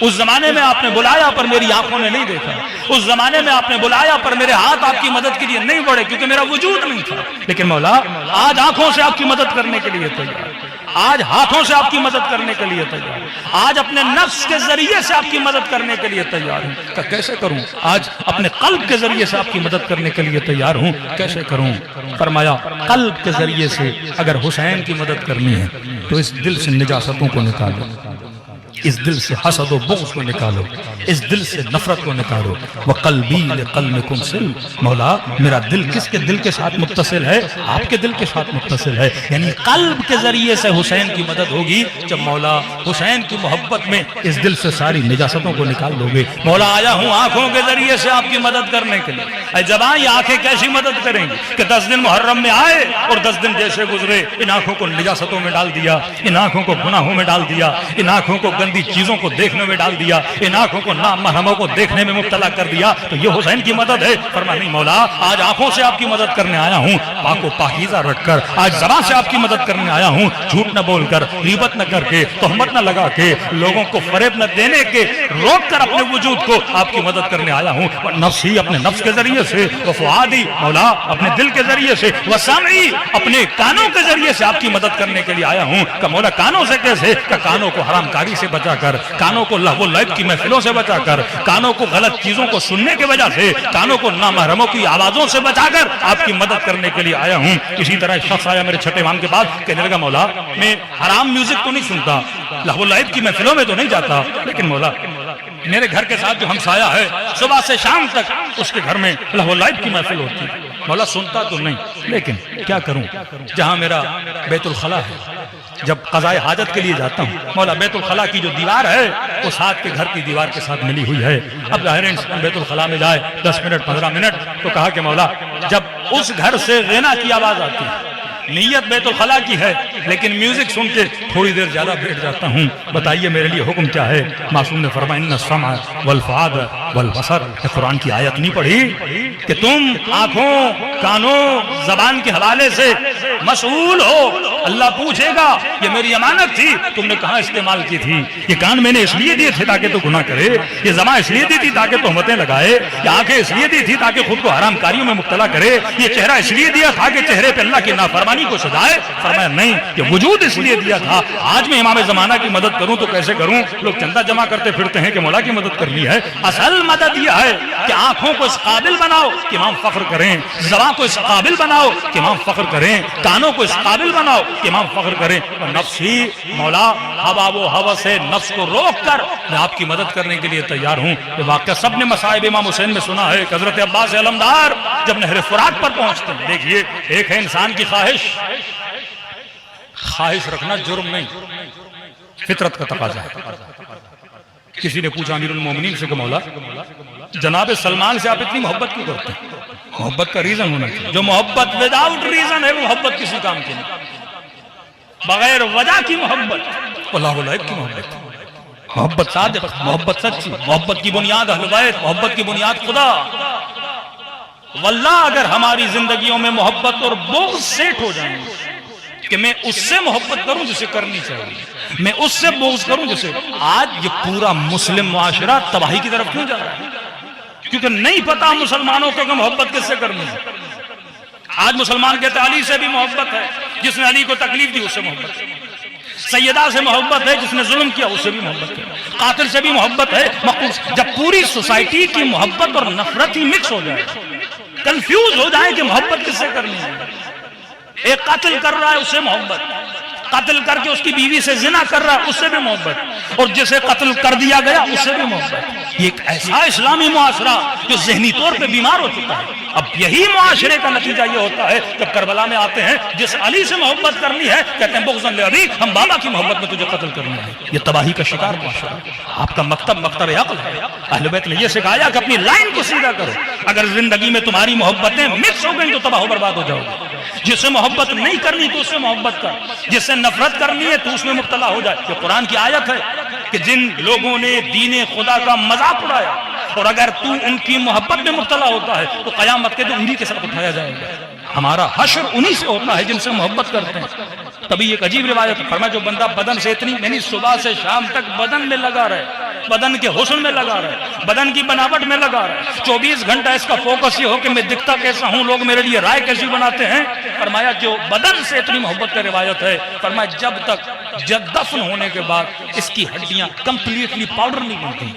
اس زمانے میں آپ نے بلایا پر میری آنکھوں نے نہیں دیکھا، اس زمانے میں آپ نے بلایا پر میرے ہاتھ آپ کی مدد کے لیے نہیں بڑھے کیونکہ میرا وجود نہیں تھا، لیکن مولا آج آنکھوں سے آپ کی مدد کرنے کے لیے تیار، آج ہاتھوں سے آپ کی مدد کرنے کے لیے تیار، آج اپنے نفس کے ذریعے سے آپ کی مدد کرنے کے لیے تیار ہوں، کہ کیسے کروں؟ آج اپنے قلب کے ذریعے سے آپ کی مدد کرنے کے لیے تیار ہوں، کیسے کروں؟ فرمایا قلب کے ذریعے سے اگر حسین کی مدد کرنی ہے تو اس دل سے نجاستوں کو نکالو، اس دل سے حسد و بغض کو نکالو، اس دل سے نفرت کو نکالو۔ وقلبی لقلبکم سل، مولا میرا دل کس کے دل کے ساتھ متصل ہے؟ آپ کے دل کے ساتھ متصل ہے، یعنی قلب کے ذریعے سے حسین کی مدد ہوگی جب مولا حسین کی محبت میں اس دل سے ساری نجاستوں کو نکال دو گے۔ مولا آیا ہوں آنکھوں کے ذریعے سے آپ کی مدد کرنے کے لیے۔ اے جوان یہ آنکھیں کیسی مدد کریں گی کہ 10 دن محرم میں آئے اور 10 دن جیسے گزرے ان آنکھوں کو نجاستوں میں ڈال دیا، ان آنکھوں کو گناہوں میں ڈال دیا، ان آنکھوں کو گندی چیزوں کو دیکھنے میں ڈال دیا، ان آنکھوں کو نامحرموں کو دیکھنے میں مبتلا کر دیا، تو یہ حسین کی مدد ہے؟ فرمایا نہیں مولا آج آنکھوں سے آپ کی مدد کرنے آیا ہوں، پاک و پاکیزہ رکھ کر، آج زبان سے آپ کی مدد کرنے آیا ہوں، جھوٹ نہ بول کر، غیبت نہ کر کے، تہمت نہ لگا کے، لوگوں کو فریب نہ دینے کے، روک کر اپنے وجود کو آپ کی مدد کرنے آیا ہوں، نفسی اپنے نفس کے ذریعے سے، وفؤادی مولا اپنے دل کے ذریعے سے، وسمعی اپنے کانوں کے ذریعے سے آپ کی مدد کرنے کے لیے آیا ہوں۔ کہ مولا کانوں سے کیسے؟ کہ کانوں کو حرام کاری سے بچا کر، کانوں کو لہو و لعب کی محفلوں سے بچا کر، کانوں کو غلط چیزوں کو سننے کی وجہ سے، کانوں کو نامحرموں کی آوازوں سے بچا کر آپ کی مدد کرنے کے لیے آیا ہوں۔ اسی طرح ایک شخص آیا میرے چھٹے امام کے بعد، کہنے لگا مولا میں حرام میوزک تو نہیں سنتا، لہو و لعب کی محفلوں میں تو نہیں جاتا، لیکن مولا میرے گھر کے ساتھ جو ہمسایہ ہے صبح سے شام تک اس کے گھر میں لہو و لعب کی محفل ہوتی ہے، مولا سنتا تو نہیں، لیکن کیا کروں؟ جہاں میرا بیت الخلا ہے، جب قضاء حاجت کے لیے جاتا ہوں، مولا بیت الخلا کی جو دیوار ہے وہ ساتھ کے گھر کی دیوار کے ساتھ ملی ہوئی ہے۔ اب ظاہر انسان بیت الخلا میں جائے 10 منٹ 15 منٹ، تو کہا کہ مولا جب اس گھر سے غنا کی آواز آتی ہے، نیت بیت الخلا کی ہے لیکن میوزک سن کے تھوڑی دیر زیادہ بیٹھ جاتا ہوں، بتائیے میرے لیے حکم کیا ہے؟ معصوم نے فرمایا ان السمع والفؤاد والبصر، قرآن کی آیت نہیں پڑھی کہ تم آنکھوں، کانوں، زبان کے حوالے سے مسئول ہو اللہ پوچھے گا یہ میری امانت تھی تم نے کہاں استعمال کی تھی؟ یہ کان میں نے اس لیے دیے تھے تاکہ تو گناہ کرے، یہ زبان اس لیے دی تھی تاکہ تہمتیں لگائے، یہ آنکھیں اس لیے دی تھی تاکہ خود کو حرام کاریوں میں مبتلا کرے، یہ چہرہ اس لیے دیا تھا کہ چہرے پہ اللہ کی نافرمانی کو سجائے؟ فرمایا نہیں، یہ وجود اس لیے دیا تھا۔ آج میں امام زمانہ کی مدد کروں تو کیسے کروں؟ لوگ چندہ جمع کرتے پھرتے ہیں کہ مولا کی مدد کرنی ہے۔ اصل مدد یہ ہے کہ آنکھوں کو اس قابل بناؤ کہ امام فخر کریں، زبان کو اس قابل بناؤ کہ امام فخر کریں، کانوں کو اس قابل بناؤ کہ امام فخر کریں۔ اور نفسی مولا ہوا و ہوس سے نفس کو روک کر میں آپ کی مدد کرنے کے لیے تیار ہوں۔ یہ واقعہ سب نے مصائب امام حسین میں سنا ہے کہ حضرت عباس علمدار جب نہر فرات پر پہنچتے ہیں، دیکھیے ایک ہے انسان کی خواہش رکھنا جرم نہیں، فطرت کا تقاضا ہے۔ کسی نے پوچھا امیر المومنین سے کہ مولا جناب سلمان سے آپ اتنی محبت کیوں کرتے ہیں؟ محبت کا ریزن ہونا چاہیے۔ جو محبت وداؤٹ ریزن ہے وہ محبت کسی کام کی نہیں، بغیر وجہ کی محبت اللہ علیہ کی محبت، محبت صادق، محبت سچی، محبت کی بنیاد اہل بیت، محبت کی بنیاد خدا۔ واللہ اگر ہماری زندگیوں میں محبت اور بغض سیٹ ہو جائیں کہ میں اس سے محبت کروں جسے کرنی چاہیے، میں اس سے بغض کروں جسے، آج یہ پورا مسلم معاشرہ تباہی کی طرف کیوں جا رہا ہے؟ کیونکہ نہیں پتا مسلمانوں کو کہ محبت کس سے کرنی ہے۔ آج مسلمان کہتے ہیں علی سے بھی محبت ہے، جس نے علی کو تکلیف دی اس سے محبت ہے، سیدہ سے محبت ہے جس نے ظلم کیا اس سے بھی محبت ہے، قاتل سے بھی محبت ہے۔ جب پوری سوسائٹی کی محبت اور نفرت ہی مکس ہو جائے، کنفیوز ہو جائے کہ محبت کس سے کرنی ہے، ایک قتل کر رہا ہے اس سے محبت، قتل کر کے اس کی بیوی سے زنا کر رہا ہے اس سے بھی محبت، اور جسے قتل کر دیا گیا اس سے بھی محبت۔ یہ ایک ایسا اسلامی معاشرہ جو ذہنی طور پہ بیمار ہو چکا ہے۔ اب یہی معاشرے کا نتیجہ یہ ہوتا ہے جب کربلا میں آتے ہیں جس علی سے محبت کرنی ہے کہتے ہیں بغضاً لعلی، ہم بابا کی محبت میں تجھے قتل کرنا ہے۔ یہ تباہی کا شکار معاشرہ۔ آپ کا مکتب عقل ہے۔ اہل بیت نے یہ سکھایا کہ اپنی لائن کو سیدھا کرو۔ اگر زندگی میں تمہاری محبتیں مکس ہو گئی تو تباہ و برباد ہو جاؤ گے۔ جس سے محبت نہیں کرنی تو اس سے محبت کر، جس سے نفرت کرنی ہے تو اس میں مبتلا ہو جائے۔ یہ قرآن کی آیت ہے کہ جن لوگوں نے دین خدا کا مذاق اڑایا اور اگر تو ان کی محبت میں مبتلا ہوتا ہے تو قیامت کے دن انہی کے ساتھ اٹھایا جائے گا۔ ہمارا حشر انہی سے ہوتا ہے جن سے محبت کرتے ہیں۔ تبھی ایک عجیب روایت ہے، فرمایا جو بندہ بدن سے اتنی یعنی صبح سے شام تک بدن میں لگا رہے، بدن کے حسن میں لگا رہے، بدن کی بناوٹ میں لگا رہے، 24 گھنٹہ اس کا فوکس یہ ہو کہ میں دکھتا کیسا ہوں، لوگ میرے لیے رائے کیسی بناتے ہیں۔ فرمایا جو بدن سے اتنی محبت کا روایت ہے، فرمایا جب تک دفن ہونے کے بعد اس کی ہڈیاں کمپلیٹلی پاؤڈر نہیں بنتی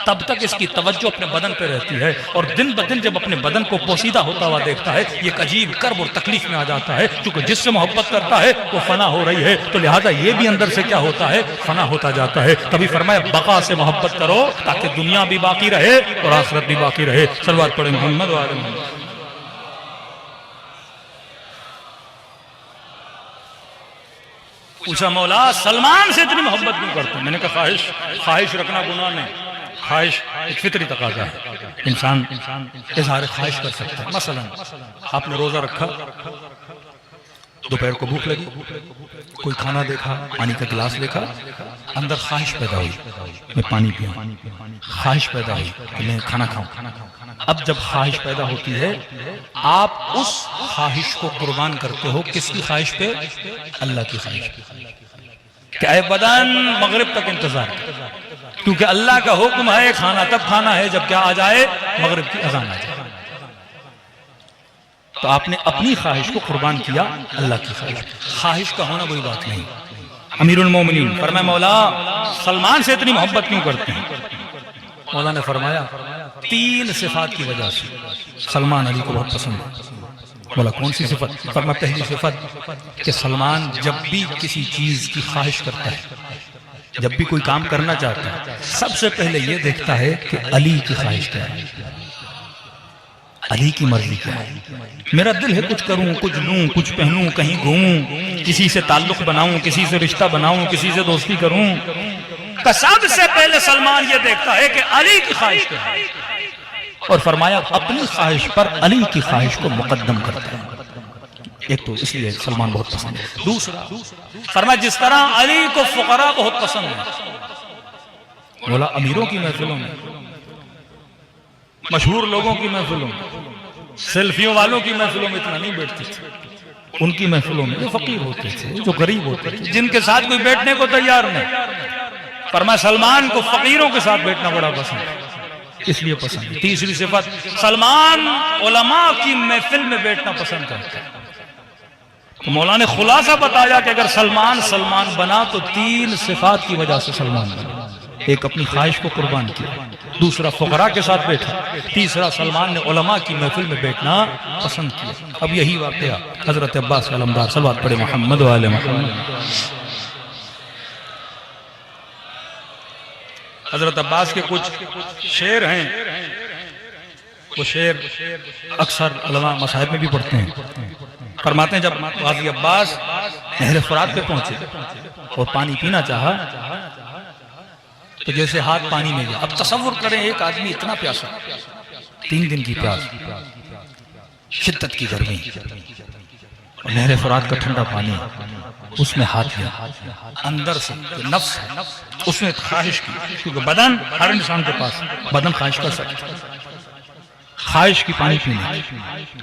تب تک اس کی توجہ اپنے بدن پہ رہتی ہے، اور دن بدن جب اپنے بدن کو پوسیدہ ہوتا ہوا دیکھتا ہے یہ ایک عجیب کرب اور تکلیف میں آ جاتا ہے، کیونکہ جس سے محبت کرتا ہے وہ فنا ہو رہی ہے، تو لہٰذا یہ بھی اندر سے کیا ہوتا ہے، فنا ہوتا جاتا ہے۔ تبھی فرمایا بقا سے محبت کرو تاکہ دنیا بھی باقی رہے اور آخرت بھی باقی رہے۔ صلوات پڑھیں محمد و آل محمد۔ پوچھا مولا سلمان سے اتنی محبت کیوں کرتے ہیں؟ میں نے کہا خواہش رکھنا گناہ نہیں، خواہش ایک فطری تقاضا ہے، انسان اظہار خواہش کر سکتا ہے۔ مثلا آپ نے روزہ رکھا، دوپہر کو بھوک لگی، کوئی کھانا دیکھا، پانی کا گلاس دیکھا، اندر خواہش پیدا ہوئی میں پانی پیوں، خواہش پیدا ہوئی کہ میں کھانا کھاؤں۔ اب جب خواہش پیدا ہوتی ہے آپ اس خواہش کو قربان کرتے ہو کس کی خواہش پہ؟ اللہ کی خواہش پہ، کہ اے بدن مغرب تک انتظار، کیونکہ اللہ کا حکم ہے کھانا تب کھانا ہے جب کیا آ جائے، مغرب کی اذان آ جائے۔ تو آپ نے اپنی خواہش کو قربان کیا اللہ کی خواہش۔ خواہش کا ہونا کوئی بات نہیں۔ امیر المومنین فرمایا مولا سلمان سے اتنی محبت کیوں کرتے ہیں؟ مولا نے فرمایا 3 صفات کی وجہ سے سلمان علی کو بہت پسند ہے۔ مولا کون سی صفت؟ فرمایا پہلی صفت کہ سلمان جب بھی کسی چیز کی خواہش کرتا ہے، جب بھی کوئی کام کرنا چاہتا ہے، سب سے پہلے یہ دیکھتا ہے کہ علی کی خواہش کیا ہے، علی کی مرضی کیا ہے۔ میرا دل ہے کچھ کروں، کچھ لوں، کچھ پہنوں، کہیں گھوموں، کسی سے تعلق بناؤں، کسی سے رشتہ بناؤں، کسی سے دوستی کروں، کہ سب سے پہلے سلمان یہ دیکھتا ہے کہ علی کی خواہش کیا ہے، اور فرمایا اپنی خواہش پر علی کی خواہش کو مقدم کرتا ہے۔ ایک تو اس لیے سلمان بہت پسند ہے۔ دوسرا فرمایا جس طرح علی کو فقراء بہت پسند ہے، مولا امیروں کی محفلوں میں، مشہور لوگوں کی محفلوں میں، سیلفیوں والوں کی محفلوں میں اتنا نہیں بیٹھتی تھی، ان کی محفلوں میں جو فقیر ہوتے تھے، جو غریب ہوتے تھے، جن کے ساتھ کوئی بیٹھنے کو تیار نہیں، فرمایا سلمان کو فقیروں کے ساتھ بیٹھنا بڑا پسند ہے، اس لیے پسند ہے۔ تیسری صفت، سلمان علماء کی محفل میں بیٹھنا پسند کرتا ہے۔ تو مولا نے خلاصہ بتایا کہ اگر سلمان بنا تو 3 صفات کی وجہ سے سلمان بنا۔ ایک اپنی خواہش کو قربان کیا، دوسرا فقراء کے ساتھ بیٹھا، تیسرا سلمان نے علماء کی محفل میں بیٹھنا پسند کیا۔ اب یہی واقعہ حضرت عباس علمدار، صلوات پڑھے محمد و آل محمد۔ حضرت عباس کے کچھ شعر ہیں، وہ شعر اکثر علماء مصاحب میں بھی پڑھتے ہیں۔ فرماتے ہیں جب غازی عباس نہر فرات پہ پہنچے اور پانی پینا چاہا تو جیسے ہاتھ پانی میں گیا۔ اب تصور کریں ایک آدمی اتنا پیاسا، 3 دن کی پیاس، شدت کی گرمی، اور نہر فرات کا ٹھنڈا پانی، اس میں ہاتھ لیا، اندر سے نفس ہے اس نے خواہش کی، کیونکہ بدن ہر انسان کے پاس بدن خواہش کر سکتا، خواہش کی پانی پینے۔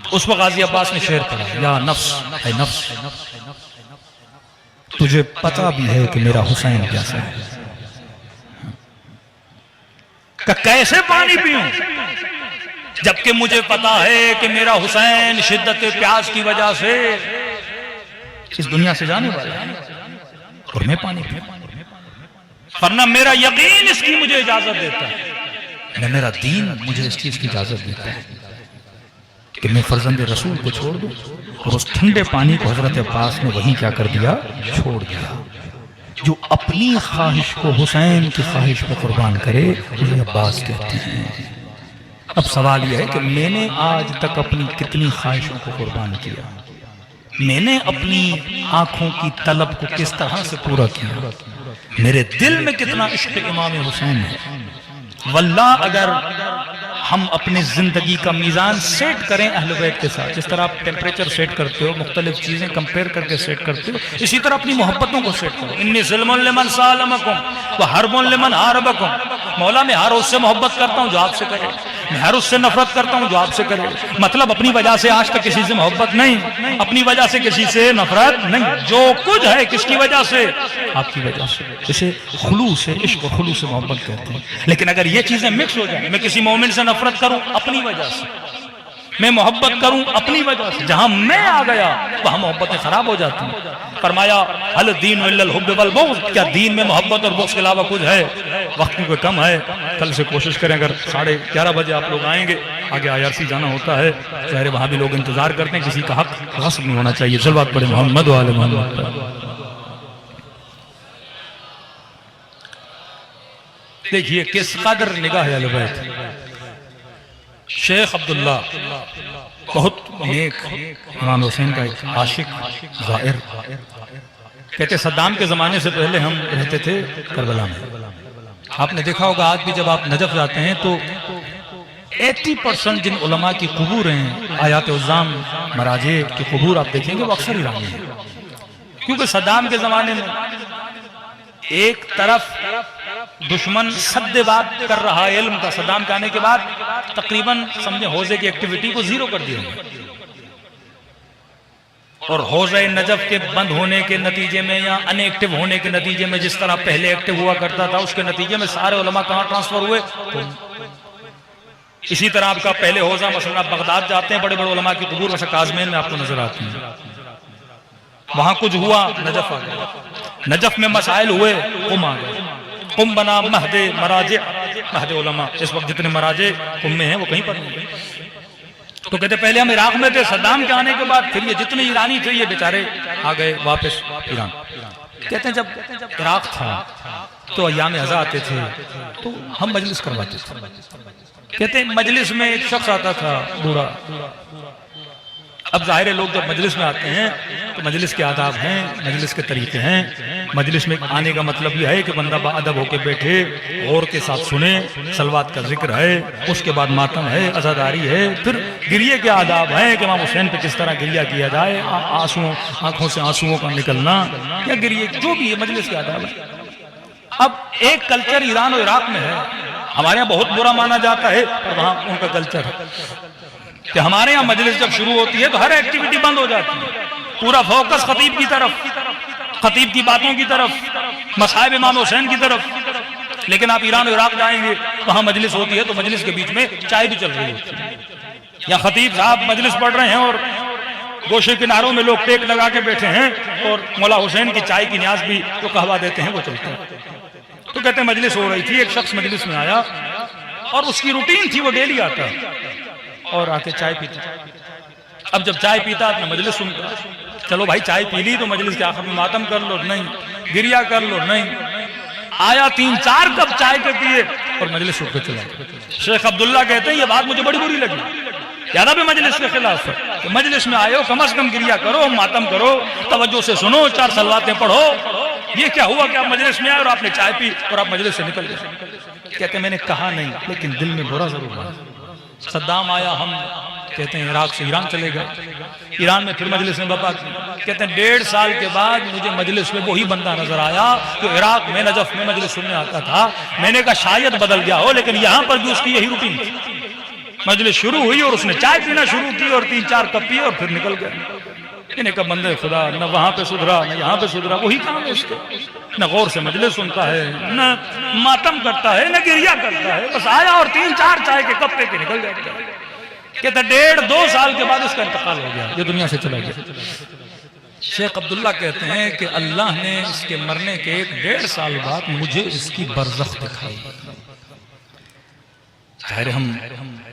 اس وقت غازی عباس نے شعر پڑھا، یا نفس اے نفس تجھے پتہ بھی ہے کہ میرا حسین کیسا ہے، کہ کیسے پانی پیوں جبکہ مجھے پتا ہے کہ میرا حسین شدت پیاس کی وجہ سے اس دنیا سے جانے والا ہے اور میں پانی پیوں، ورنہ میرا یقین اس کی مجھے اجازت دیتا ہے، نہ میرا دین مجھے اس چیز کی اجازت دیتا ہے کہ میں فرزند رسول کو چھوڑ دوں۔ اور اس ٹھنڈے پانی کو حضرت عباس نے وہیں کیا کر دیا، چھوڑ دیا۔ جو اپنی خواہش کو حسین کی خواہش پہ قربان کرے اسے عباس کہتے ہیں۔ اب سوال یہ ہے کہ میں نے آج تک اپنی کتنی خواہشوں کو قربان کیا، میں نے اپنی آنکھوں کی طلب کو کس طرح سے پورا کیا، میرے دل میں کتنا عشق امام حسین ہے۔ واللہ اگر ہم اپنی زندگی کا میزان سیٹ کریں اہل بیت کے ساتھ، جس طرح آپ ٹیمپریچر سیٹ کرتے ہو، مختلف چیزیں کمپیئر کر کے سیٹ کرتے ہو، اسی طرح اپنی محبتوں کو سیٹ کرو۔ انی ظلم لمن سالمکم وحرب لمن حاربکم، مولا میں ہر اس سے محبت کرتا ہوں جو آپ سے کرے، میں ہر اس سے نفرت کرتا ہوں جو آپ سے کرے۔ مطلب اپنی وجہ سے آج تک کسی سے محبت نہیں، اپنی وجہ سے کسی سے نفرت نہیں، جو کچھ ہے کس کی وجہ سے، آپ کی وجہ سے۔ اسے خلوص عشق و خلوص محبت کہتے ہیں۔ لیکن اگر یہ چیزیں مکس ہو جائیں، میں کسی مومن سے نفرت کروں اپنی وجہ سے، میں محبت کروں اپنی وجہ سے، جہاں میں آ گیا وہاں محبتیں خراب ہو جاتی ہیں۔ فرمایا حل الدین الا الحب والبغض، کیا دین میں محبت اور بغض کے علاوہ کچھ ہے؟ وقت کوئی کم ہے، کل سے کوشش کریں، اگر 11:30 بجے آپ لوگ آئیں گے، آگے IRC جانا ہوتا ہے، ظاہر وہاں بھی لوگ انتظار کرتے ہیں، کسی کا حق غصب نہیں ہونا چاہیے۔ صلوات پڑھیں محمد و آل محمد۔ دیکھیے کس قدر نگاہ اہل بیت۔ شیخ عبداللہ بہت نیک، امام حسین کا ایک عاشق زائر، کہتے صدام کے زمانے سے پہلے ہم رہتے تھے کربلا میں۔ آپ نے دیکھا ہوگا آج بھی جب آپ نجف جاتے ہیں تو 80% جن علماء کی قبور ہیں، آیات عظام مراجع کی قبور آپ دیکھیں گے وہ اکثر ایرانی ہیں، کیونکہ صدام کے زمانے میں ایک طرف دشمن صد بات کر رہا ہے علم کا، صدام کے آنے کے بعد تقریباً سمجھے حوزے کی ایکٹیویٹی کو زیرو کر دیا گیا، اور حوزہ نجف کے بند ہونے کے نتیجے میں یا ان ایکٹیو ہونے کے نتیجے میں جس طرح پہلے ایکٹیو ہوا کرتا تھا، اس کے نتیجے میں سارے علماء کہاں ٹرانسفر ہوئے۔ اسی طرح آپ کا پہلے حوزہ مثلا بغداد جاتے ہیں، بڑے بڑے علماء کی قبور ویسے کاظمین میں آپ کو نظر آتی ہیں، وہاں کچھ ہوا نجف آ گیا، نجف میں مسائل ہوئے قم آ گئے، قم بنا مہد مراجع، مہد علماء۔ اس وقت جتنے مراجع قم میں ہیں وہ کہیں پر نہیں ہیں۔ تو کہتے پہلے ہم عراق میں تھے، صدام کے آنے کے بعد پھر یہ جتنے ایرانی تھے یہ بیچارے آ گئے واپس ایران۔ کہتے ہیں جب عراق تھا تو ایام ازا آتے تھے تو ہم مجلس کرواتے تھے، کہتے ہیں مجلس میں ایک شخص آتا تھا بوڑھا۔ اب ظاہر ہے لوگ جب مجلس میں آتے ہیں تو مجلس کے آداب ہیں، مجلس کے طریقے ہیں۔ مجلس میں آنے کا مطلب یہ ہے کہ بندہ باادب ہو کے بیٹھے، غور کے ساتھ سنے، صلوات کا ذکر ہے، اس کے بعد ماتم ہے، عزاداری ہے، پھر گریے کے آداب ہیں کہ امام حسین پہ کس طرح گریہ کیا جائے، آنکھوں سے آنسوؤں کا نکلنا یا گریے، جو بھی ہے مجلس کے آداب ہے۔ اب ایک کلچر ایران اور عراق میں ہے، ہمارے یہاں بہت برا مانا جاتا ہے اور وہاں ان کا کلچر ہے کہ ہمارے یہاں مجلس جب شروع ہوتی ہے تو ہر ایکٹیویٹی بند ہو جاتی ہے، پورا فوکس خطیب کی طرف، خطیب کی باتوں کی طرف، مصائب امام حسین کی طرف. لیکن آپ ایران و عراق جائیں گے، وہاں مجلس ہوتی ہے تو مجلس کے بیچ میں چائے بھی چل رہی ہوتی ہے. یا خطیب صاحب مجلس پڑھ رہے ہیں اور گوشے کناروں میں لوگ ٹیک لگا کے بیٹھے ہیں اور مولا حسین کی چائے کی نیاز بھی جو قہوہ دیتے ہیں وہ چلتا ہے. تو کہتے ہیں مجلس ہو رہی تھی، ایک شخص مجلس میں آیا اور اس کی روٹین تھی، وہ ڈیلی آتا اور آ کے چائے پیتا. اب جب چائے پیتا اپنا مجلس سنتا. چلو بھائی چائے پی لی تو مجلس کے آخر میں ماتم کر لو، نہیں گریا کر لو، نہیں. آیا 3-4 کپ چائے کے پیے اور مجلس اٹھ کے چلا. شیخ عبداللہ کہتے ہیں یہ بات مجھے بڑی بری لگی، زیادہ بھی مجلس کے خلاف ہے کہ مجلس میں آئے ہو کم از کم گریا کرو، ماتم کرو، توجہ سے سنو، 4 صلواتیں پڑھو. یہ کیا ہوا کہ آپ مجلس میں آئے اور آپ نے چائے پی اور آپ مجلس سے نکل گئے. کہتے ہیں میں نے کہا نہیں لیکن دل میں برا ضرور ہوا. صدام آیا، ہم کہتے ہیں عراق سے ایران چلے گئے، ایران میں پھر مجلس میں بپا کی. کہتے ہیں 1.5 سال کے بعد مجھے مجلس میں وہی بندہ نظر آیا جو عراق میں نجف میں مجلس سننے آتا تھا. میں نے کہا شاید بدل گیا ہو، لیکن یہاں پر بھی اس کی یہی روٹین تھی. مجلس شروع ہوئی اور اس نے چائے پینا شروع کی اور 3-4 کپ پی اور پھر نکل گئے. انہیں کہا بندے خدا نہ وہاں پہ سدھرا نہ یہاں پہ سدھرا، وہی کام ہے اس کے. نہ غور سے مجلس سنتا ہے، نہ ماتم کرتا ہے، نہ گریا کرتا ہے، بس آیا اور 3-4 چائے کے کپ پہ کے نکل جاتا ہے. کہتا 1.5-2 سال کے بعد اس کا انتقال ہو گیا، یہ دنیا سے چلا گیا. شیخ عبداللہ کہتے ہیں کہ اللہ نے اس کے مرنے کے 1.5 سال بعد مجھے اس کی برزخ دکھائی. ظاہر ہم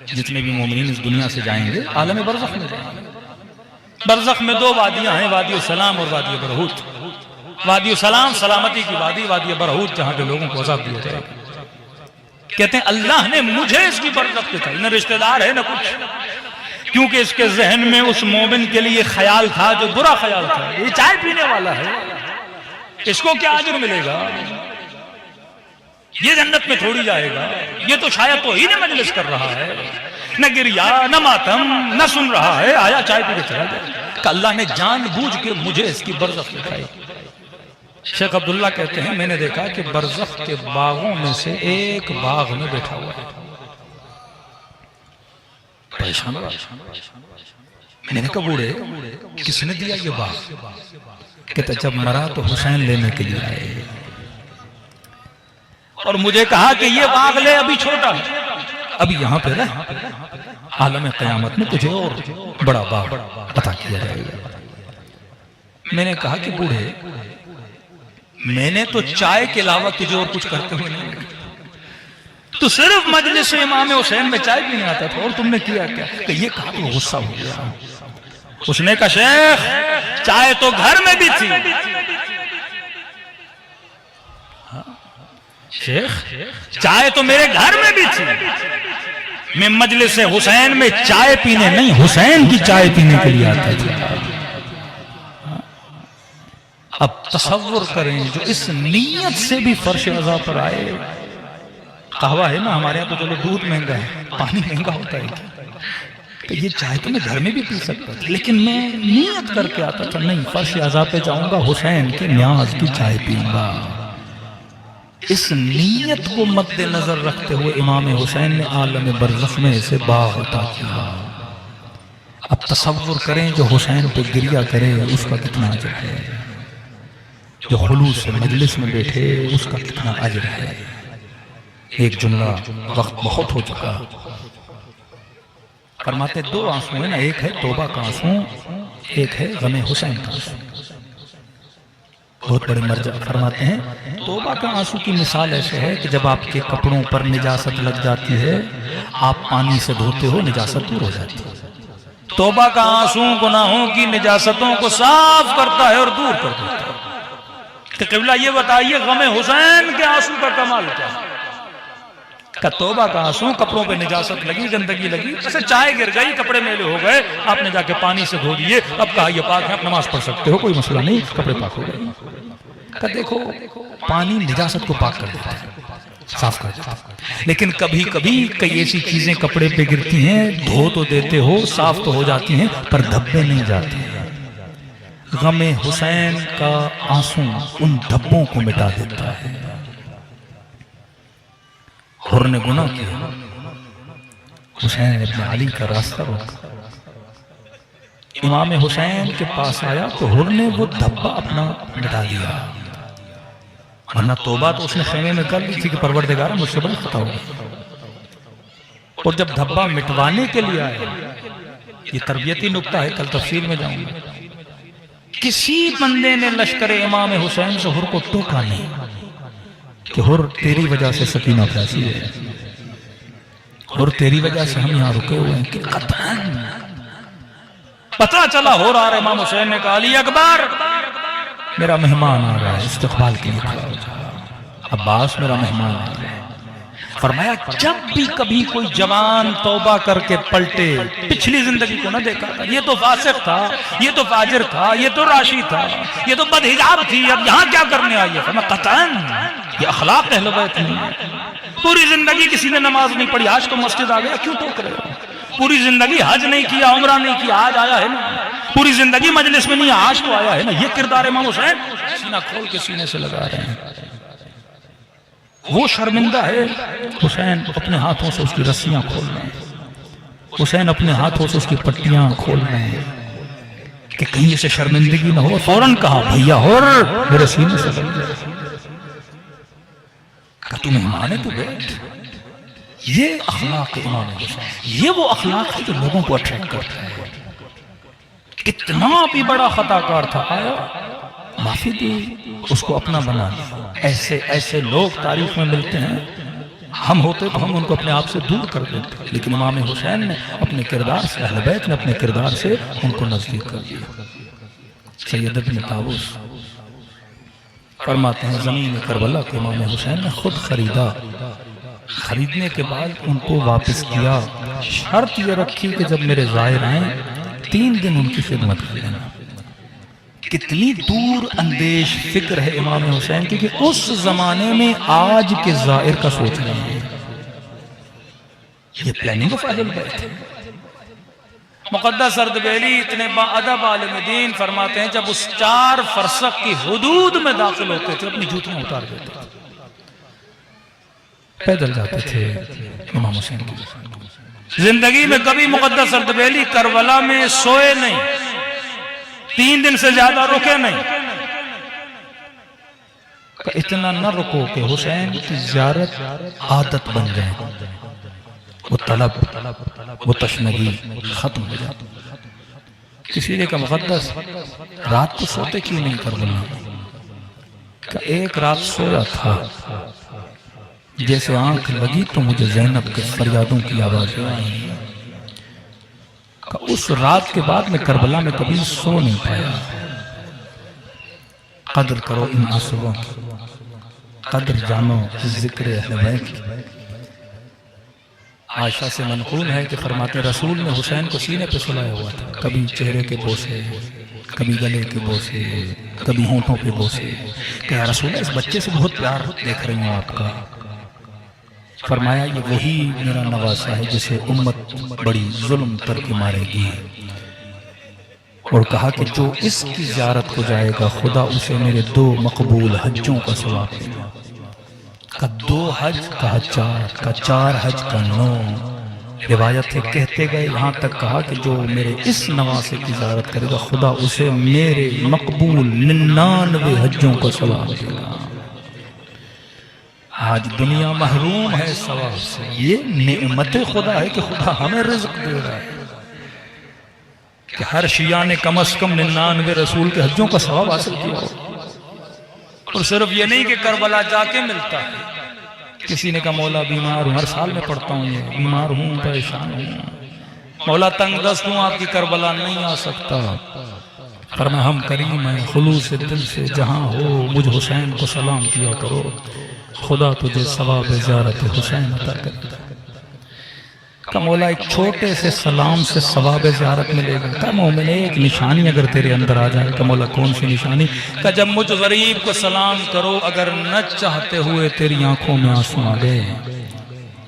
جتنے بھی مومنین اس دنیا سے جائیں گے عالم برزخ میں جائیں گے. برزخ میں 2 وادیاں ہیں، وادی السلام اور وادی برہوت. وادی السلام سلامتی کی وادی، وادی برہوت جہاں پہ لوگوں کو عذاب دیا جائے گا. کہتے ہیں اللہ نے مجھے اس کی برزخ دکھائی. نہ رشتہ دار ہے نہ کچھ، کیونکہ اس کے ذہن میں اس مومن کے لیے خیال تھا جو برا خیال تھا، یہ چائے پینے والا ہے، اس کو کیا اجر ملے گا، یہ جنت میں تھوڑی جائے گا، یہ تو شاید توہین مجلس کر رہا ہے، نہ گریا نہ ماتم نہ سن رہا ہے، آیا چائے پی کے چلا گیا. کہ اللہ نے جان بوجھ کے مجھے اس کی برزخ دکھائی. شیخ عبداللہ کہتے ہیں میں نے دیکھا کہ برزخ کے باغوں میں سے ایک باغ میں بیٹھا ہوا ہے. پریشان ہوا. میں نے کہا بوڑھے کس نے دیا یہ باغ؟ کہتا جب مرا تو حسین لینے کے لیے آئے اور مجھے کہا کہ یہ باغ لے، ابھی چھوٹا ہے، ابھی یہاں پہ رہ، عالم قیامت میں تجھے اور بڑا باغ عطا کیا جائے گا. میں نے کہا کہ بوڑھے میں نے تو چائے کے علاوہ تجھے اور کچھ کرتے ہوئے نہیں، تو صرف مجلس امام حسین میں چائے پینے آتا تھا، اور تم نے کیا کیا؟ کہ یہ کہا تو غصہ ہو گیا. اس نے کہا شیخ چائے تو گھر میں بھی تھی. شیخ چائے تو میرے گھر میں بھی تھی، میں مجلس حسین میں چائے پینے نہیں حسین کی چائے پینے کے لیے آتا تھا. اب تصور کریں جو اس نیت سے بھی فرش عزا پر آئے. قہوہ ہے نا ہمارے یہاں تو چلو دودھ مہنگا ہے، پانی مہنگا ہوتا ہے، کہ یہ چائے تو میں گھر میں بھی پی سکتا تھا، لیکن میں نیت کر کے آتا تھا نہیں فرش عزا پہ جاؤں گا، حسین کی نیاز کی چائے پیوں گا. اس نیت کو مد نظر رکھتے ہوئے امام حسین نے عالم برزخ میں اسے باغ عطا کیا. اب تصور کریں جو حسین پہ گریہ کرے اس کا کتنا اجر ہے، جو خلوص سے مجلس میں بیٹھے اس کا کتنا اجر ہے. ایک جملہ، وقت بہت ہو چکا، فرماتے 2 آنسو ہیں نا، ایک ہے توبہ کا آنسو، ایک ہے غم حسین کا آنسو. بہت بڑے مرجع فرماتے ہیں توبہ کا آنسو کی مثال ایسے ہے کہ جب آپ کے کپڑوں پر نجاست لگ جاتی ہے، آپ پانی سے دھوتے ہو، نجاست دور ہو جاتی ہے. توبہ کا آنسو گناہوں کی نجاستوں کو صاف کرتا ہے اور دور کر دیتا ہے. کہ قبلہ یہ بتائیے غم حسین کے آنسو کا کمال کیا ہے؟ کہ توبہ کا آنسو، کپڑوں پہ نجاست لگی، گندگی لگی، جیسے چائے گر گئی، کپڑے میلے ہو گئے، آپ نے جا کے پانی سے دھو دیے، اب کہا یہ پاک ہے، آپ نماز پڑھ سکتے ہو، کوئی مسئلہ نہیں، کپڑے پاک ہو گئے. کہ دیکھو پانی نجاست کو پاک کر دیتا ہے، صاف کر دیتا ہے. لیکن کبھی کبھی کئی ایسی چیزیں کپڑے پہ گرتی ہیں، دھو تو دیتے ہو، صاف تو ہو جاتی ہیں، پر دھبے نہیں جاتے ہیں. غم حسین کا آنسو ان دھبوں کو مٹا دیتا ہے. حر نے گناہ کیا، حسین ابن علی کا راستہ روکا. امام حسین کے پاس آیا تو ہر نے وہ دھبا اپنا مٹا دیا، ورنہ توبہ تو اس نے خیمے میں کر لی تھی کہ پروردگارہ مجھ سے بڑی خطا ہو گئی، اور جب دھبا مٹوانے کے لیے آئے، یہ تربیتی نکتہ ہے، کل تفصیل میں جاؤں گا، کسی بندے نے لشکر امام حسین سے ہر کو ٹوکا نہیں کہ ہر تیری وجہ سے سکینہ پھانسی ہے، اور تیری وجہ سے ہم یہاں رکے ہوئے ہیں، کہ قطعاً پتہ چلا ہو رہا ہے۔ امام حسین نے کہا علی اکبر میرا مہمان آ رہا ہے، استقبال کے لیے کھڑا ہو جا، عباس میرا مہمان آ رہا ہے۔ فرمایا جب بھی کبھی کوئی جوان توبہ کر کے پلٹے، پچھلی زندگی کو نہ دیکھا تھا، یہ تو فاسق تھا، یہ تو فاجر تھا، یہ تو راشی تھا، یہ تو بدحجاب تھی، اب یہاں کیا کرنے آئی ہے؟ فرمایا قطعاً یہ اخلاق اہل بیت نہیں ہے۔ پوری زندگی کسی نے نماز نہیں پڑھی، آج تو مسجد آ گیا، کیوں ٹوک رہے ہو؟ پوری زندگی حج نہیں کیا، عمرہ نہیں کیا، آج آیا ہے نا، پوری زندگی مجلس میں نہیں، آج تو آیا ہے نا۔ یہ کردار امام حسین سینہ کھول کے سینے سے لگا رہے ہیں۔ وہ شرمندہ ہے، حسین اپنے ہاتھوں سے اس کی رسیاں کھول رہے ہیں، حسین اپنے ہاتھوں سے اس کی پٹیاں کھول رہے ہیں کہ کہیں سے شرمندگی نہ ہو۔ فوراً کہا بھیا ہور میرے سینے سے لگ جائے، کہ تو مہمان ہے، تو بیٹھ۔ یہ اخلاق امام حسین، یہ وہ اخلاق ہے جو لوگوں کو اٹریکٹ کرتا ہے۔ کتنا بھی بڑا خطا کار تھا، آیا معافی دی، اس کو اپنا بنا لیا۔ ایسے لوگ تاریخ میں ملتے ہیں، ہم ہوتے تو ہم ان کو اپنے آپ سے دور کر دیتے، لیکن امام حسین نے اپنے کردار سے، اہل بیت نے اپنے کردار سے ان کو نزدیک کر دیا۔ سید ابن طاووس فرماتے ہیں زمین کربلا کو امام حسین نے خود خریدا، خریدنے کے بعد ان کو واپس کیا، شرط یہ رکھی کہ جب میرے زائر آئیں 3 دن ان کی خدمت کر لینا۔ کتنی دور اندیش فکر ہے امام حسین کی، کہ اس زمانے میں آج کے زائر کا سوچ رہے ہیں۔ یہ پلاننگ آف اہل بیت ہے۔ مقدس اردبیلی اتنے باادب عالم دین فرماتے ہیں جب اس 4 فرسخ کی حدود میں داخل ہوتے تھے اپنی جوتیاں اتار دیتے تھے، پیدل جاتے تھے امام حسین کی۔ زندگی میں کبھی مقدس اردبیلی کربلا میں سوئے نہیں، 3 دن سے زیادہ رکے نہیں، اتنا نہ رکو کہ حسین کی زیارت عادت بن جائے، وہ طلب، وہ تشنگی ختم ہو جاتی۔ کسی نے کہا مقدس رات کو سوتے کیوں نہیں کربلا؟ کہ ایک رات سویا تھا، جیسے آنکھ لگی تو مجھے زینب کے فریادوں کی آوازیں آئیں، کہ اس رات کے بعد میں کربلا میں کبھی سو نہیں پایا۔ قدر کرو ان آنسوؤں کی، قدر جانو ذکر اہل بیت کی۔ عائشہ سے منقول ہے کہ فرماتے رسول نے حسین کو سینے پہ سلایا ہوا تھا، کبھی چہرے کے بوسے، کبھی گلے کے بوسے، کبھی ہونٹوں پہ بوسے، کہ یا رسول اس بچے سے بہت پیار دیکھ رہی ہوں آپ کا۔ فرمایا یہ وہی میرا نواسہ ہے جسے امت بڑی ظلم کر کے مارے گی، اور کہا کہ جو اس کی زیارت کو جائے گا خدا اسے میرے 2 مقبول حجوں کا ثواب دے گا۔ کا 2 حج کا 4 کا 4 حج کا 9 روایت ہے، کہتے گئے یہاں تک کہا کہ جو میرے اس نواسے کی زیارت کرے گا خدا اسے میرے مقبول 99 حجوں کا ثواب دے گا۔ آج دنیا محروم ہے ثواب سے، یہ نعمت خدا ہے کہ خدا ہمیں رزق دے رہا ہے، کہ ہر شیعہ نے کم از کم 99 رسول کے حجوں کا ثواب حاصل کیا ہو۔ اور صرف یہ نہیں کہ کربلا جا کے ملتا ہے، کسی نے کہا مولا بیمار ہوں، ہر سال میں پڑھتا ہوں، یہ بیمار ہوں، پریشان ہوں، مولا تنگ دست ہوں، آپ کی کربلا نہیں آ سکتا۔ فرمایا ہم کریم ہیں، خلوص دل سے جہاں ہو مجھ حسین کو سلام کیا کرو، خدا تجھے ثواب زیارت حسین عطا کرے۔ کہ مولا ایک چھوٹے سے سلام سے ثواب زیارت ملے گا۔ کہ مومن ایک نشانی اگر تیرے اندر آ جائے، کہ مولا کون سی نشانی؟ کہ جب مجھ غریب کو سلام کرو اگر نہ چاہتے ہوئے تیری آنکھوں میں آنسو آ گئے،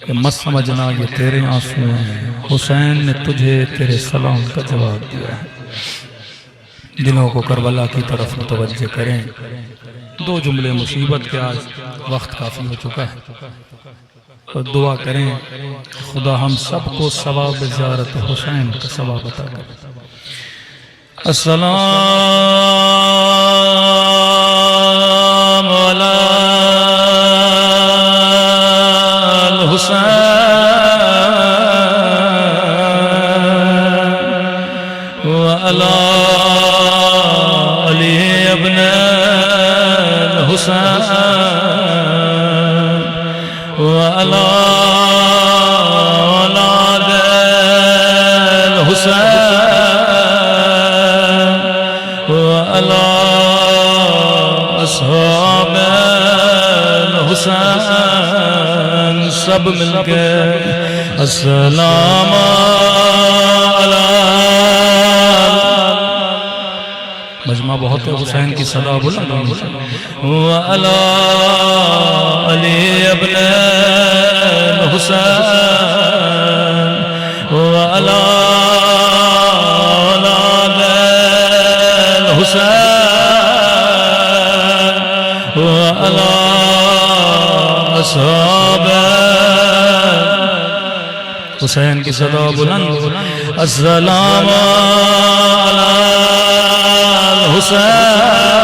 کہ مت سمجھنا یہ تیرے آنسو ہیں، حسین نے تجھے تیرے سلام کا جواب دیا ہے۔ دلوں کو کربلا کی طرف متوجہ کریں۔ 2 جملے مصیبت کے، آج وقت کافی ہو چکا ہے، اور دعا کریں خدا ہم سب کو ثواب زیارت حسین کا ثواب عطا کرے۔ السلام علی الحسین وعلی علی ابن الحسین وعلی اولاد الحسین وعلی اصحاب الحسین سب مل کے السلام مجمع بہت ہے حسین کی صدا بلند وعلی علی ابن الحسین وعلی اولاد الحسین وعلی اصحاب حسین کی صدا بلند السلام علی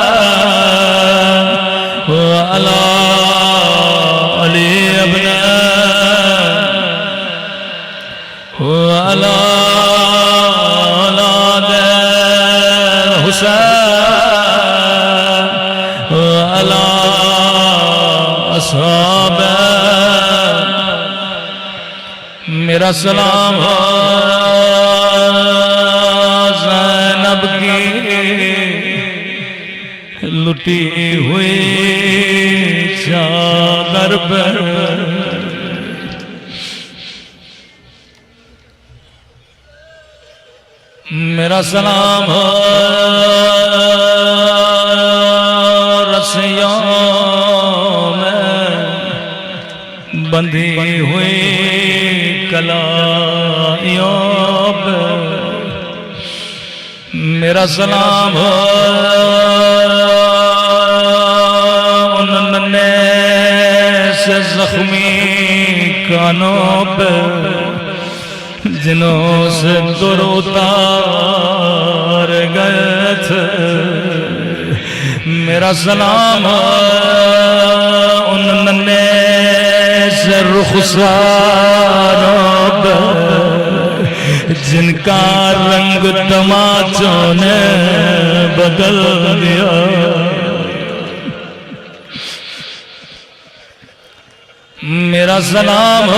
الحسین وعلی علی ابن وعلی اولاد الحسین وعلی اصحاب میرا سلام زینب کی لٹی ہوئی چادر پر میرا سلام رسیوں میں بندھی ہوئی کلائیوں پر میرا سلام ان ننے سے زخمی کانوں پر جنوں سے در اتار گئے تھے میرا سلام ان ننے سے رخساروں پر جن کا رنگ تماچوں نے بدل دیا میرا سلام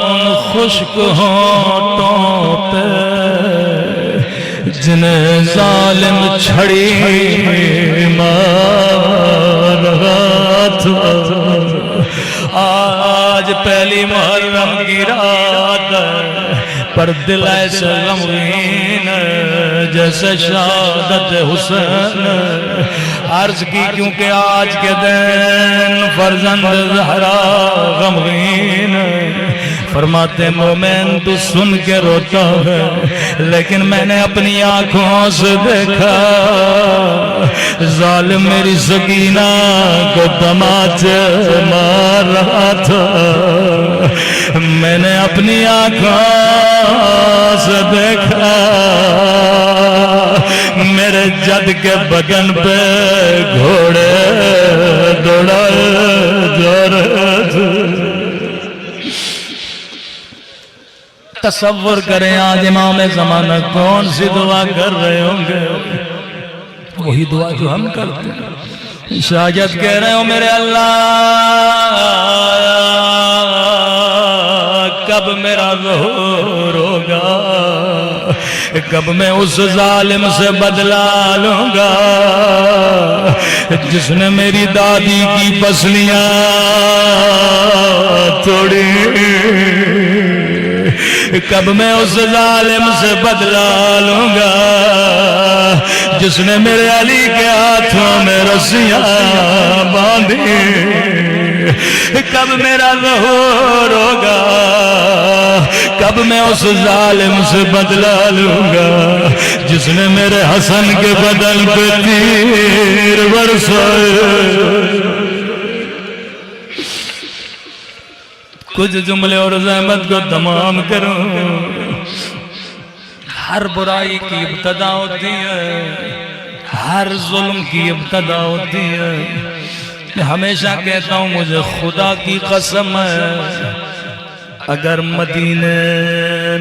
ان خشک ہونٹوں پہ جنہیں ظالم چھڑی مار رہا تھا آج پہلی محرم کی رات پر دل ایسے غمگین جیسے شہادت حسین عرض کی کیونکہ آج کے دن فرزند زہرا غمگین فرماتے مومن تو سن کے روتا ہے لیکن میں نے اپنی آنکھوں سے دیکھا ظالم میری سکینہ کو تماچے مار رہا تھا میں نے اپنی آنکھوں سے دیکھا میرے جد کے بدن پہ گھوڑے دوڑا جا رہے تھے تصور کریں آج امام زمانہ کون سی دعا کر رہے ہوں گے وہی دعا جو ہم کرتے ہیں شاید کہہ رہے ہو میرے اللہ کب میرا ظہور ہوگا کب میں اس ظالم سے بدلہ لوں گا جس نے میری دادی کی پسلیاں توڑی کب میں اس ظالم سے بدلہ لوں گا جس نے میرے علی کے ہاتھوں میں رسیاں باندھی کب میرا ظہور ہوگا کب میں اس ظالم سے بدلہ لوں گا جس نے میرے حسن کے بدن پہ تیر برسائے کچھ جملے اور زحمت کو تمام کروں ہر برائی کی ابتدا ہوتی ہے، ہر ظلم کی ابتدا ہوتی ہے۔ میں ہمیشہ کہتا ہوں مجھے خدا کی قسم ہے، اگر مدینے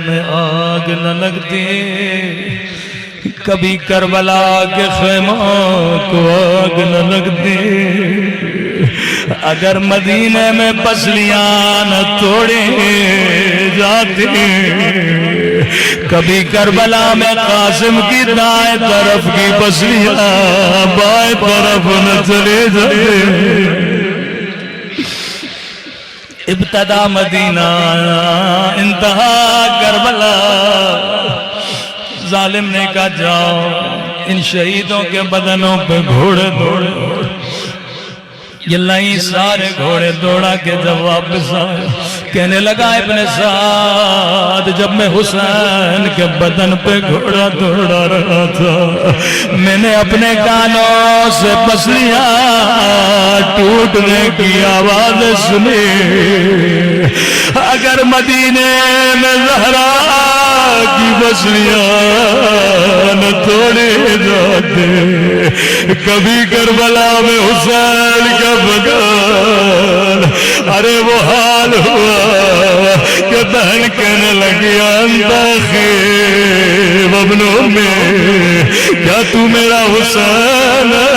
میں آگ نہ لگتی کبھی کربلا کے خیموں کو آگ نہ لگتی، اگر مدینے میں پسلیاں نہ توڑی جاتی کبھی کربلا میں قاسم کی دائیں طرف کی پسلیاں بائیں طرف نہ چلے جاتے۔ ابتدا مدینہ انتہا کربلا۔ ظالم نے کہا جاؤ ان شہیدوں کے بدنوں پہ گھوڑے دوڑے، یہ لائیں سارے گھوڑے دوڑا کے جب واپس آئے کہنے لگا ابن سعد جب میں حسین کے بدن پہ گھوڑا دوڑا رہا تھا میں نے اپنے کانوں سے پسلیاں ٹوٹنے کی آواز سنی۔ اگر مدینے میں زہرا کی پسلیاں نہ توڑے جاتے کبھی کربلا میں حسین کا بدن، ارے وہ حال ہوا کہ بہن کہنے لگی انت خیب ابنوں میں کیا تو میرا حسین ہے؟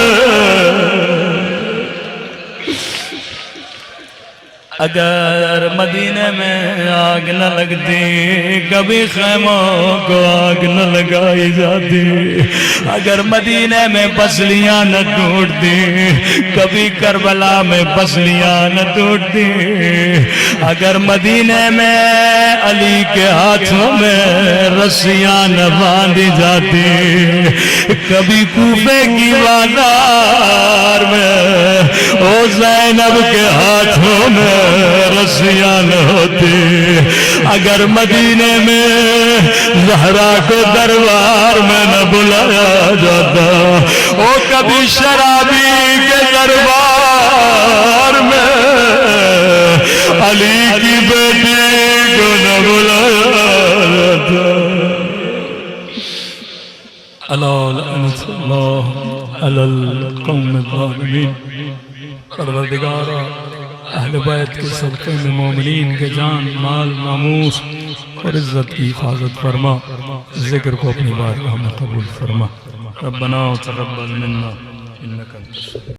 اگر مدینے میں آگ نہ لگتی کبھی خیموں کو آگ نہ لگائی جاتی، اگر مدینے میں پسلیاں نہ ٹوٹتی کبھی کربلا میں پسلیاں نہ ٹوٹتی، اگر مدینے میں علی کے ہاتھوں میں رسیاں نہ باندھی جاتی کبھی کوفے کی بازار میں او زینب کے ہاتھوں میں رسیاں نہ ہوتی، اگر مدینے میں زہرا کو دربار میں نہ بلایا جاتا او کبھی شرابی کے دربار میں علی کی بیٹی کو نہ بلایا جاتا۔ اللہ علی القوم الظالمین۔ پروردگارا اہل بیت کے صدقے میں مومنین کے جان مال ناموس اور عزت کی حفاظت فرما، ذکر کو اپنی بارگاہ میں قبول فرما۔ ربنا تقبل منا انک انت